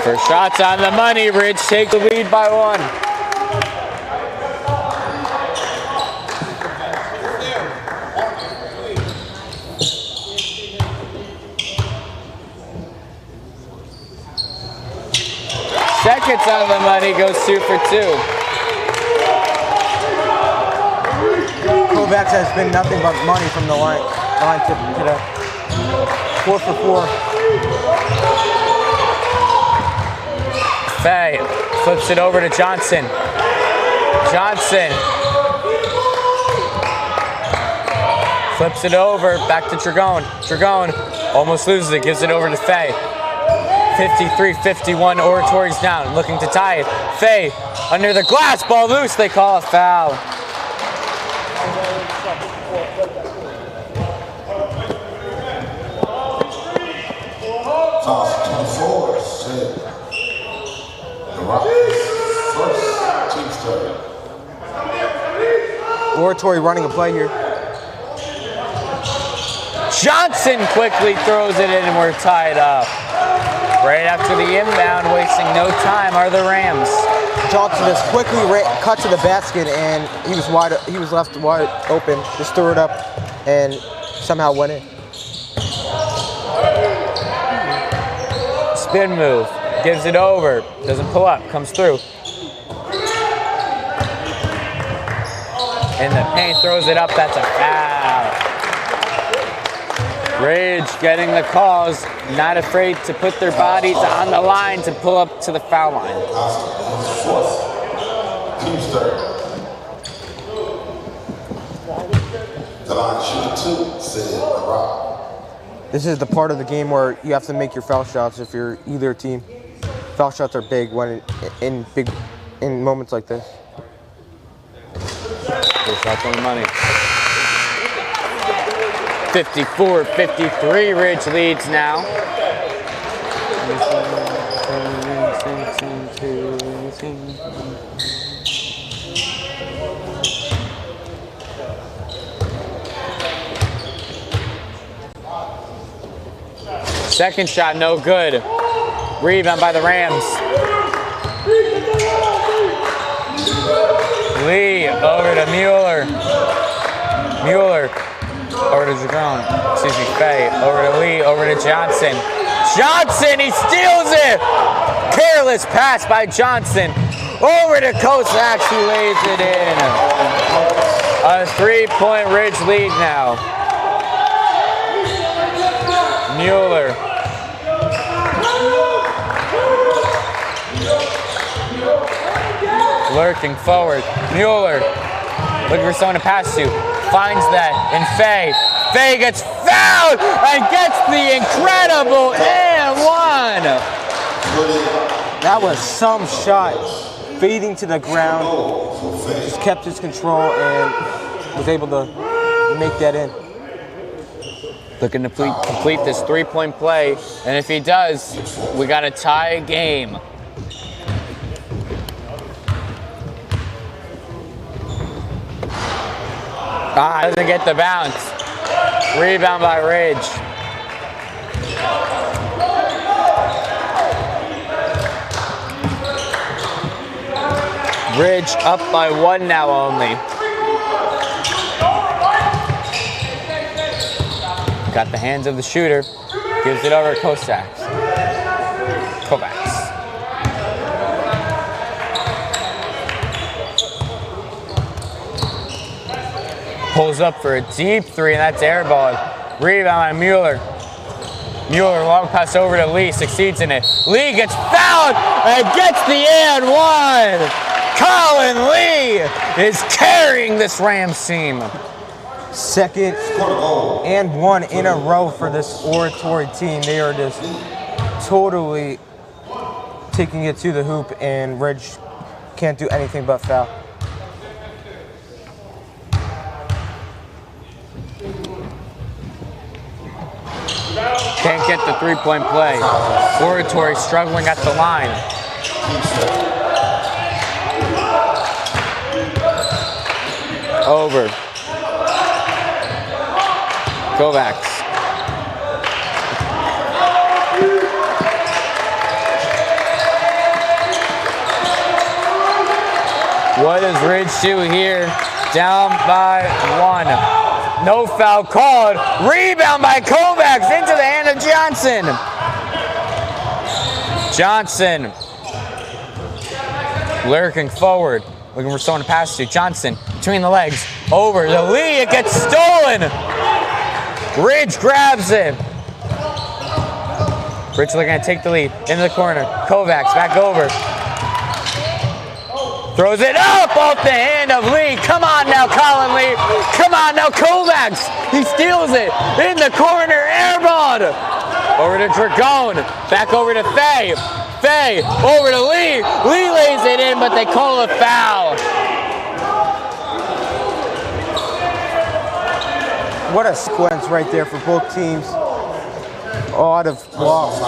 First shot's on the money. Ridge take the lead by one. Seconds on the money, goes 2 for 2. Kovacs has been nothing but money from the line today. 4 for 4. Fay flips it over to Johnson. Johnson flips it over, back to Dragone. Dragone almost loses it, gives it over to Fay. 53-51, Oratory's down, looking to tie it. Fay under the glass, ball loose, they call a foul. Oratory running a play here. Johnson quickly throws it in and we're tied up. Right after the inbound, wasting no time, are the Rams. Johnson just quickly cut to the basket and he was left wide open. Just threw it up and somehow went in. Spin move, gives it over, doesn't pull up, comes through. In the paint, throws it up, that's a foul. Ridge getting the calls, not afraid to put their bodies on the line to pull up to the foul line. Team's third. The line shooting 2, said Rob. this is the part of the game where you have to make your foul shots if you're either team. Foul shots are big when in moments like this. Good shots on the money. 54-53, Ridge leads now. Second shot, no good. Rebound by the Rams. Lee over to Mueller. Mueller over to Zagrone. Excuse me, Fay. Over to Lee, over to Johnson. Johnson, he steals it! Careless pass by Johnson. Over to Kosacs, who lays it in. A 3-point Ridge lead now. Mueller. Lurking forward. Mueller looking for someone to pass to. Finds that. And Fay. Fay gets fouled and gets the incredible and one. That was some shot. Fading to the ground. Just kept his control and was able to make that in. Looking to complete this 3-point play. And if he does, we got a tie game. Doesn't get the bounce. Rebound by Ridge. Ridge up by 1 now only. Got the hands of the shooter. Gives it over to Kovacs. Pulls up for a deep 3, and that's airballed. Rebound by Mueller. Mueller, long pass over to Lee, succeeds in it. Lee gets fouled and gets the and one. Colin Lee is carrying this Rams team. Second and 1 in a row for this Oratory team. They are just totally taking it to the hoop, and Ridge can't do anything but foul. Can't get the 3-point play. Oratory struggling at the line. Over. Kovacs. What does Ridge do here? Down by 1. No foul called. Rebound by Kovacs into the hand of Johnson. Johnson lurking forward, looking for someone to pass to. Johnson between the legs, over to Lee. It gets stolen. Ridge grabs it. Ridge looking to take the lead into the corner. Kovacs back over. Throws it up off the hand of Lee. Come on now, Colin Lee. Come on now, Kovacs. He steals it in the corner. Airballed. Over to Dragone. Back over to Fay. Fay over to Lee. Lee lays it in, but they call a foul. What a sequence right there for both teams. A lot of blocks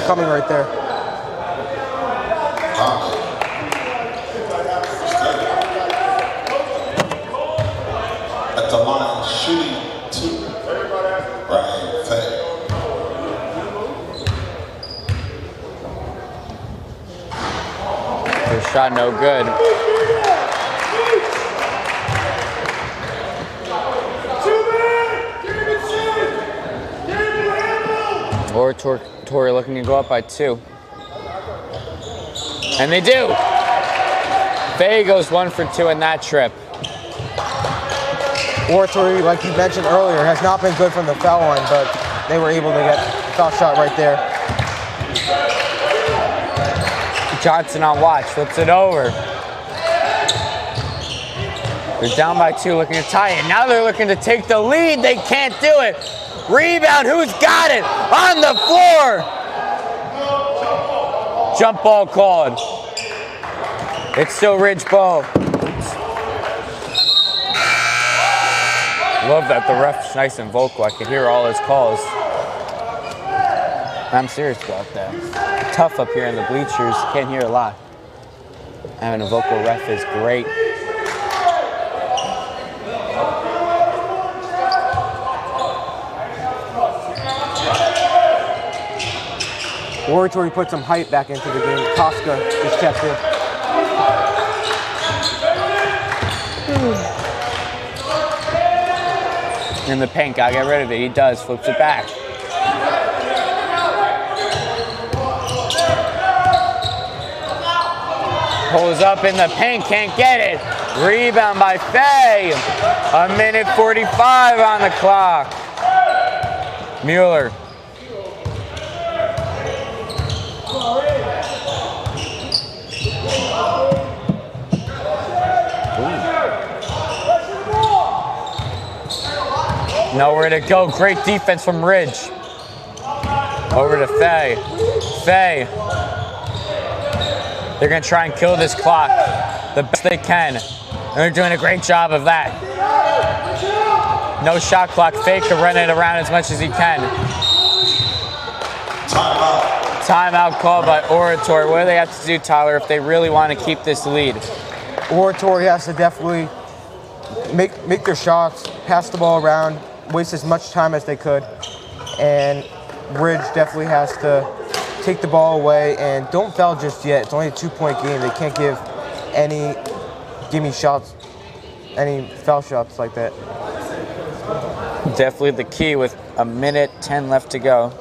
coming right there. At the line, shooting 2. Ryan Fay. First shot no good. Oratory looking to go up by 2. And they do. Fay goes 1 for 2 in that trip. Oratory, like you mentioned earlier, has not been good from the foul line, but they were able to get a foul shot right there. Johnson on watch, flips it over. They're down by 2, looking to tie it. Now they're looking to take the lead. They can't do it. Rebound, who's got it? On the floor. Jump ball called. It's still Ridge ball. Love that the ref's nice and vocal. I can hear all his calls. I'm serious about that. Tough up here in the bleachers. Can't hear a lot. Having a vocal ref is great. Oratory put some height back into the game. Koska just kept it. In the paint, gotta get rid of it. He does, flips it back. Pulls up in the paint, can't get it. Rebound by Faye. 1:45 on the clock. Mueller. Nowhere to go. Great defense from Ridge. Over to Faye. Faye. They're going to try and kill this clock the best they can. And they're doing a great job of that. No shot clock. Faye can run it around as much as he can. Timeout called by Oratory. What do they have to do, Tyler, if they really want to keep this lead? Oratory has to definitely make their shots, pass the ball around, waste as much time as they could. And Ridge definitely has to take the ball away and don't foul just yet. It's only a 2-point game. They can't give any gimme shots, any foul shots like that. Definitely the key with 1:10 left to go.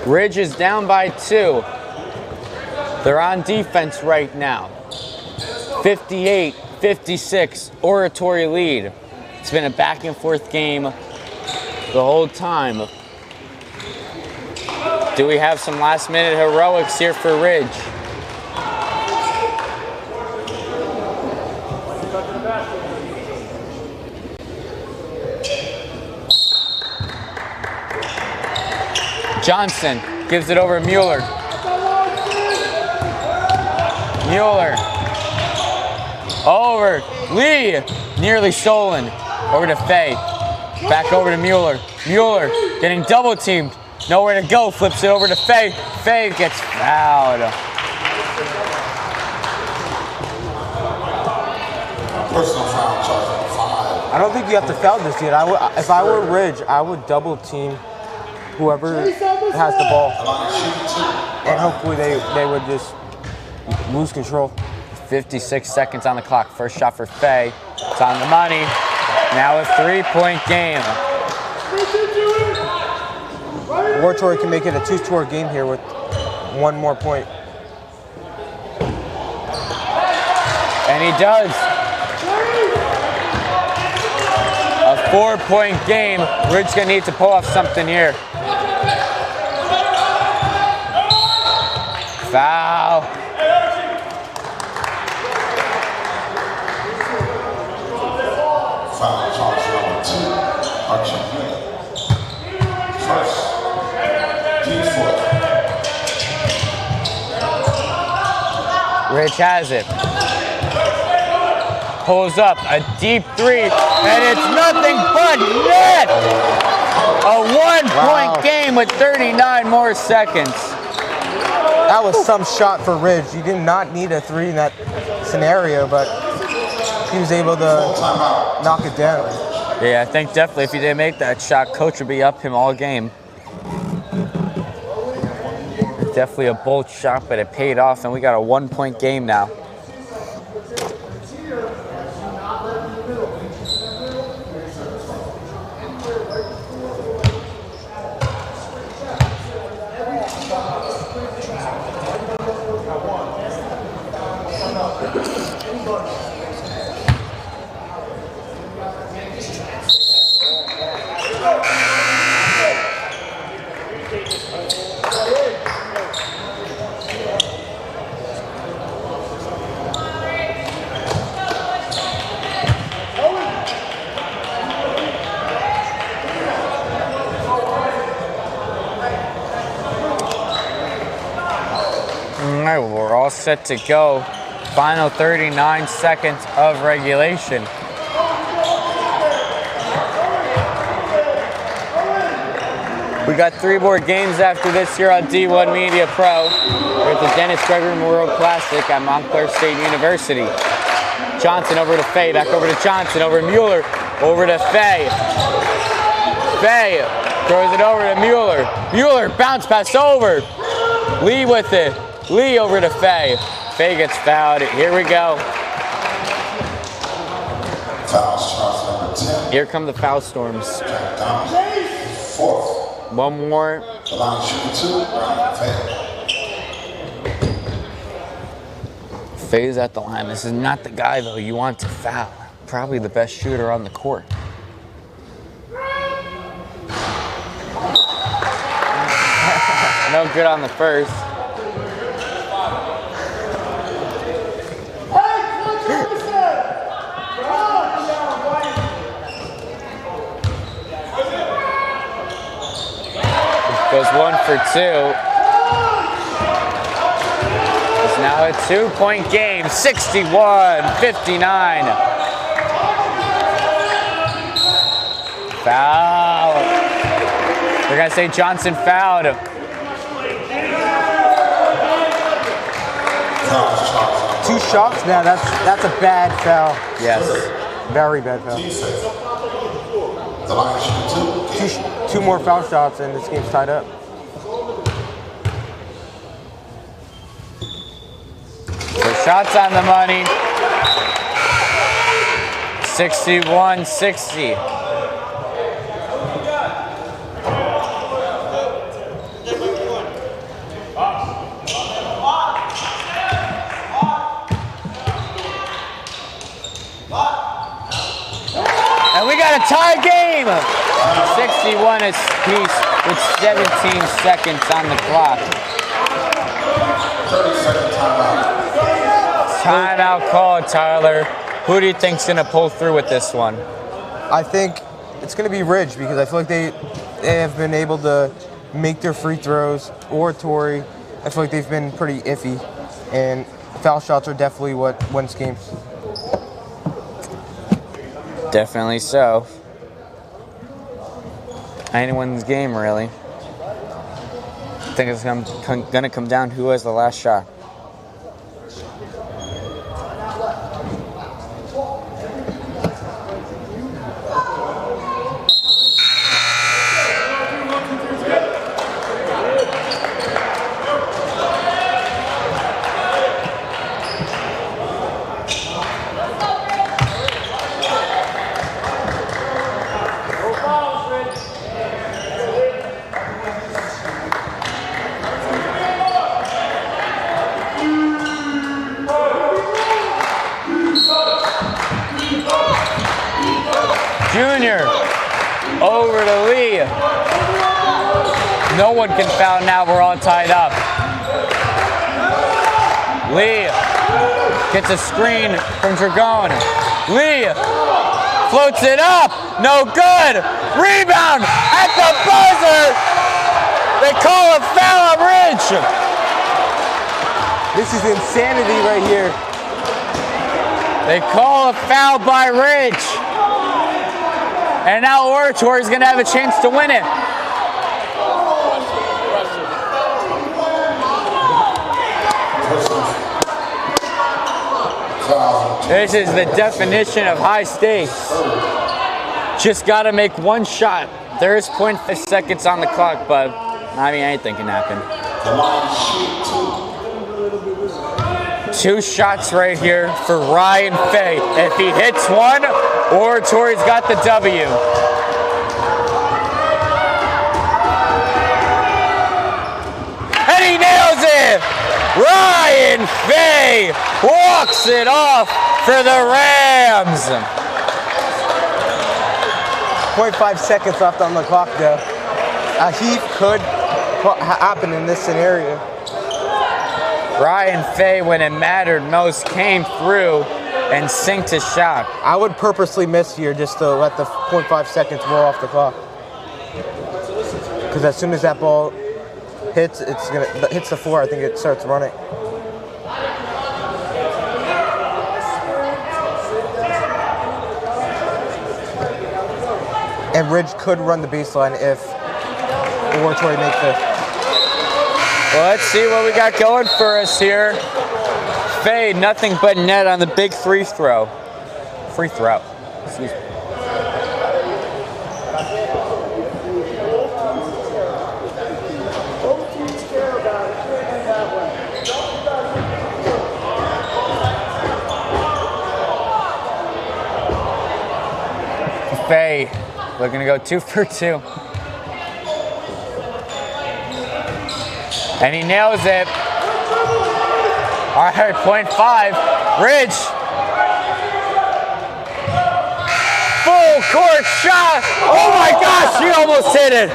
Ridge is down by 2. They're on defense right now. 58-56, Oratory lead. It's been a back and forth game the whole time. Do we have some last minute heroics here for Ridge? Johnson gives it over Mueller. Mueller. Over. Lee. Nearly stolen. Over to Faye. Back over to Mueller. Mueller getting double teamed. Nowhere to go. Flips it over to Faye. Faye gets fouled. Personal foul charge number 5. I don't think you have to foul this yet. If I were Ridge, I would double team whoever has the ball. And hopefully they would just lose control. 56 seconds on the clock. First shot for Faye. It's on the money. Now a 3-point game. Oratory can make it a 2-score game here with 1 more point. And he does. A 4-point game. Ridge gonna need to pull off something here. Foul. Foul charge number 2. Archie. First. D4. Ridge has it. Pulls up a deep 3, and it's nothing but net. A 1-point game with 39 more seconds. That was some shot for Ridge. You did not need a 3 in that scenario, but he was able to knock it down. Yeah, I think definitely if he didn't make that shot, coach would be up him all game. I Definitely a bold shot, but it paid off, and we got a 1-point game now. All right, we're all set to go. Final 39 seconds of regulation. We got 3 more games after this here on D1 Media Pro. We're at the Dennis Gregory Memorial Classic at Montclair State University. Johnson over to Fay, back over to Johnson, over to Mueller, over to Fay. Fay throws it over to Mueller. Mueller, bounce pass over. Lee with it. Lee over to Fay. Fay gets fouled. Here we go. Fouls charge number 10. Here come the foul storms. Fourth. One more. The line shooting 2. Fay. Fay's at the line. This is not the guy, though, you want to foul. Probably the best shooter on the court. No good on the first. Goes 1 for 2. It's now a 2-point game, 61-59. Foul. They're gonna say Johnson fouled. 2 shots? Now that's a bad foul. Yes. Very bad foul. The line shooting 2. 2 more foul shots and this game's tied up. So shots on the money. 61-60. And we got a tie game. 61 apiece with 17 seconds on the clock. 30-second timeout. Timeout call, Tyler. Who do you think's gonna pull through with this one? I think it's going to be Ridge because I feel like they have been able to make their free throws. Oratory, I feel like they've been pretty iffy. And foul shots are definitely what wins games. Definitely so. Anyone's game, really. I think it's gonna come down to who has the last shot. Junior over to Lee. No one can foul now. We're all tied up. Lee gets a screen from Dragone. Lee floats it up. No good. Rebound at the buzzer. They call a foul on Ridge. This is insanity right here. They call a foul by Ridge. And now Oratory is going to have a chance to win it. This is the definition of high stakes. Just got to make one shot. There's 0.5 seconds on the clock, but I mean, anything can happen. The line shoot 2. 2 shots right here for Ryan Fay. If he hits one, Oratory's got the W. And he nails it! Ryan Fay walks it off for the Rams. 0.5 seconds left on the clock though. A heave could happen in this scenario. Ryan Fay, when it mattered most, came through and synced his shot. I would purposely miss here just to let the 0.5 seconds roll off the clock. Because as soon as that ball hits, hits the floor, I think it starts running. And Ridge could run the baseline if Oratory makes it. Well, let's see what we got going for us here. Fay, nothing but net on the big free throw. Excuse me. Fay looking to go 2 for 2. And he nails it. All right, 0.5. Ridge. Full court shot. Oh my gosh, he almost hit it.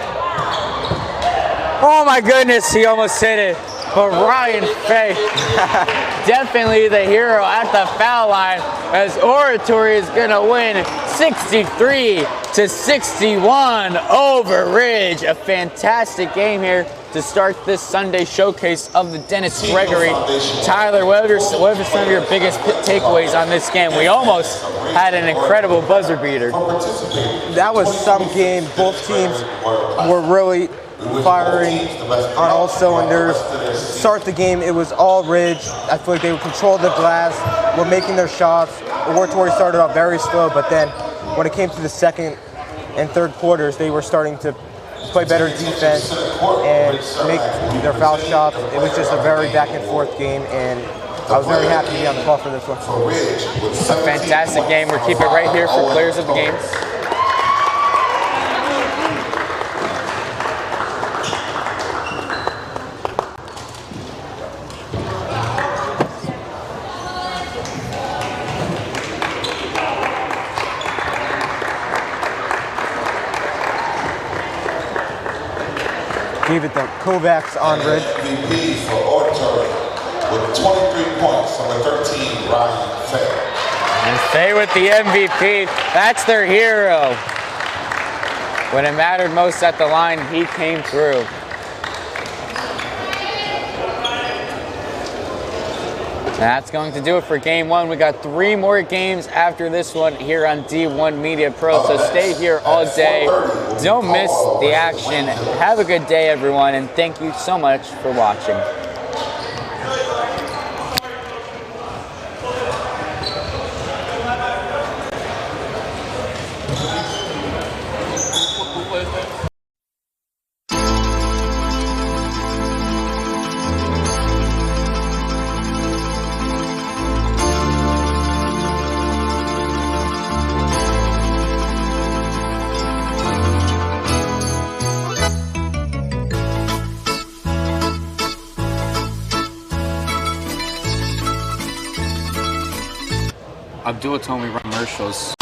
Oh my goodness, he almost hit it. But Ryan Fay, definitely the hero at the foul line, as Oratory is gonna win 63-61 over Ridge. A fantastic game here to start this Sunday showcase of the Dennis Gregory. Tyler, what are some of your biggest takeaways on this game? We almost had an incredible buzzer beater. That was some game. Both teams were really firing on all cylinders. Start the game, it was all Ridge. I feel like they controlled the glass, were making their shots. Oratory started off very slow, but then when it came to the second and third quarters, they were starting to play better defense and make their foul shots. It was just a very back and forth game, and I was very happy to be on the call for this one. A fantastic game. We'll keep it right here for players of the game. Gave it the Kovacs on Ridge. MVP for Oratory with 23 points, number 13, Ryan Fay. And Fay with the MVP. That's their hero. When it mattered most at the line, he came through. That's going to do it for game one. We got 3 more games after this one here on D1 Media Pro, so stay here all day. Don't miss the action. Have a good day, everyone, and thank you so much for watching. Abdullah told me run commercials.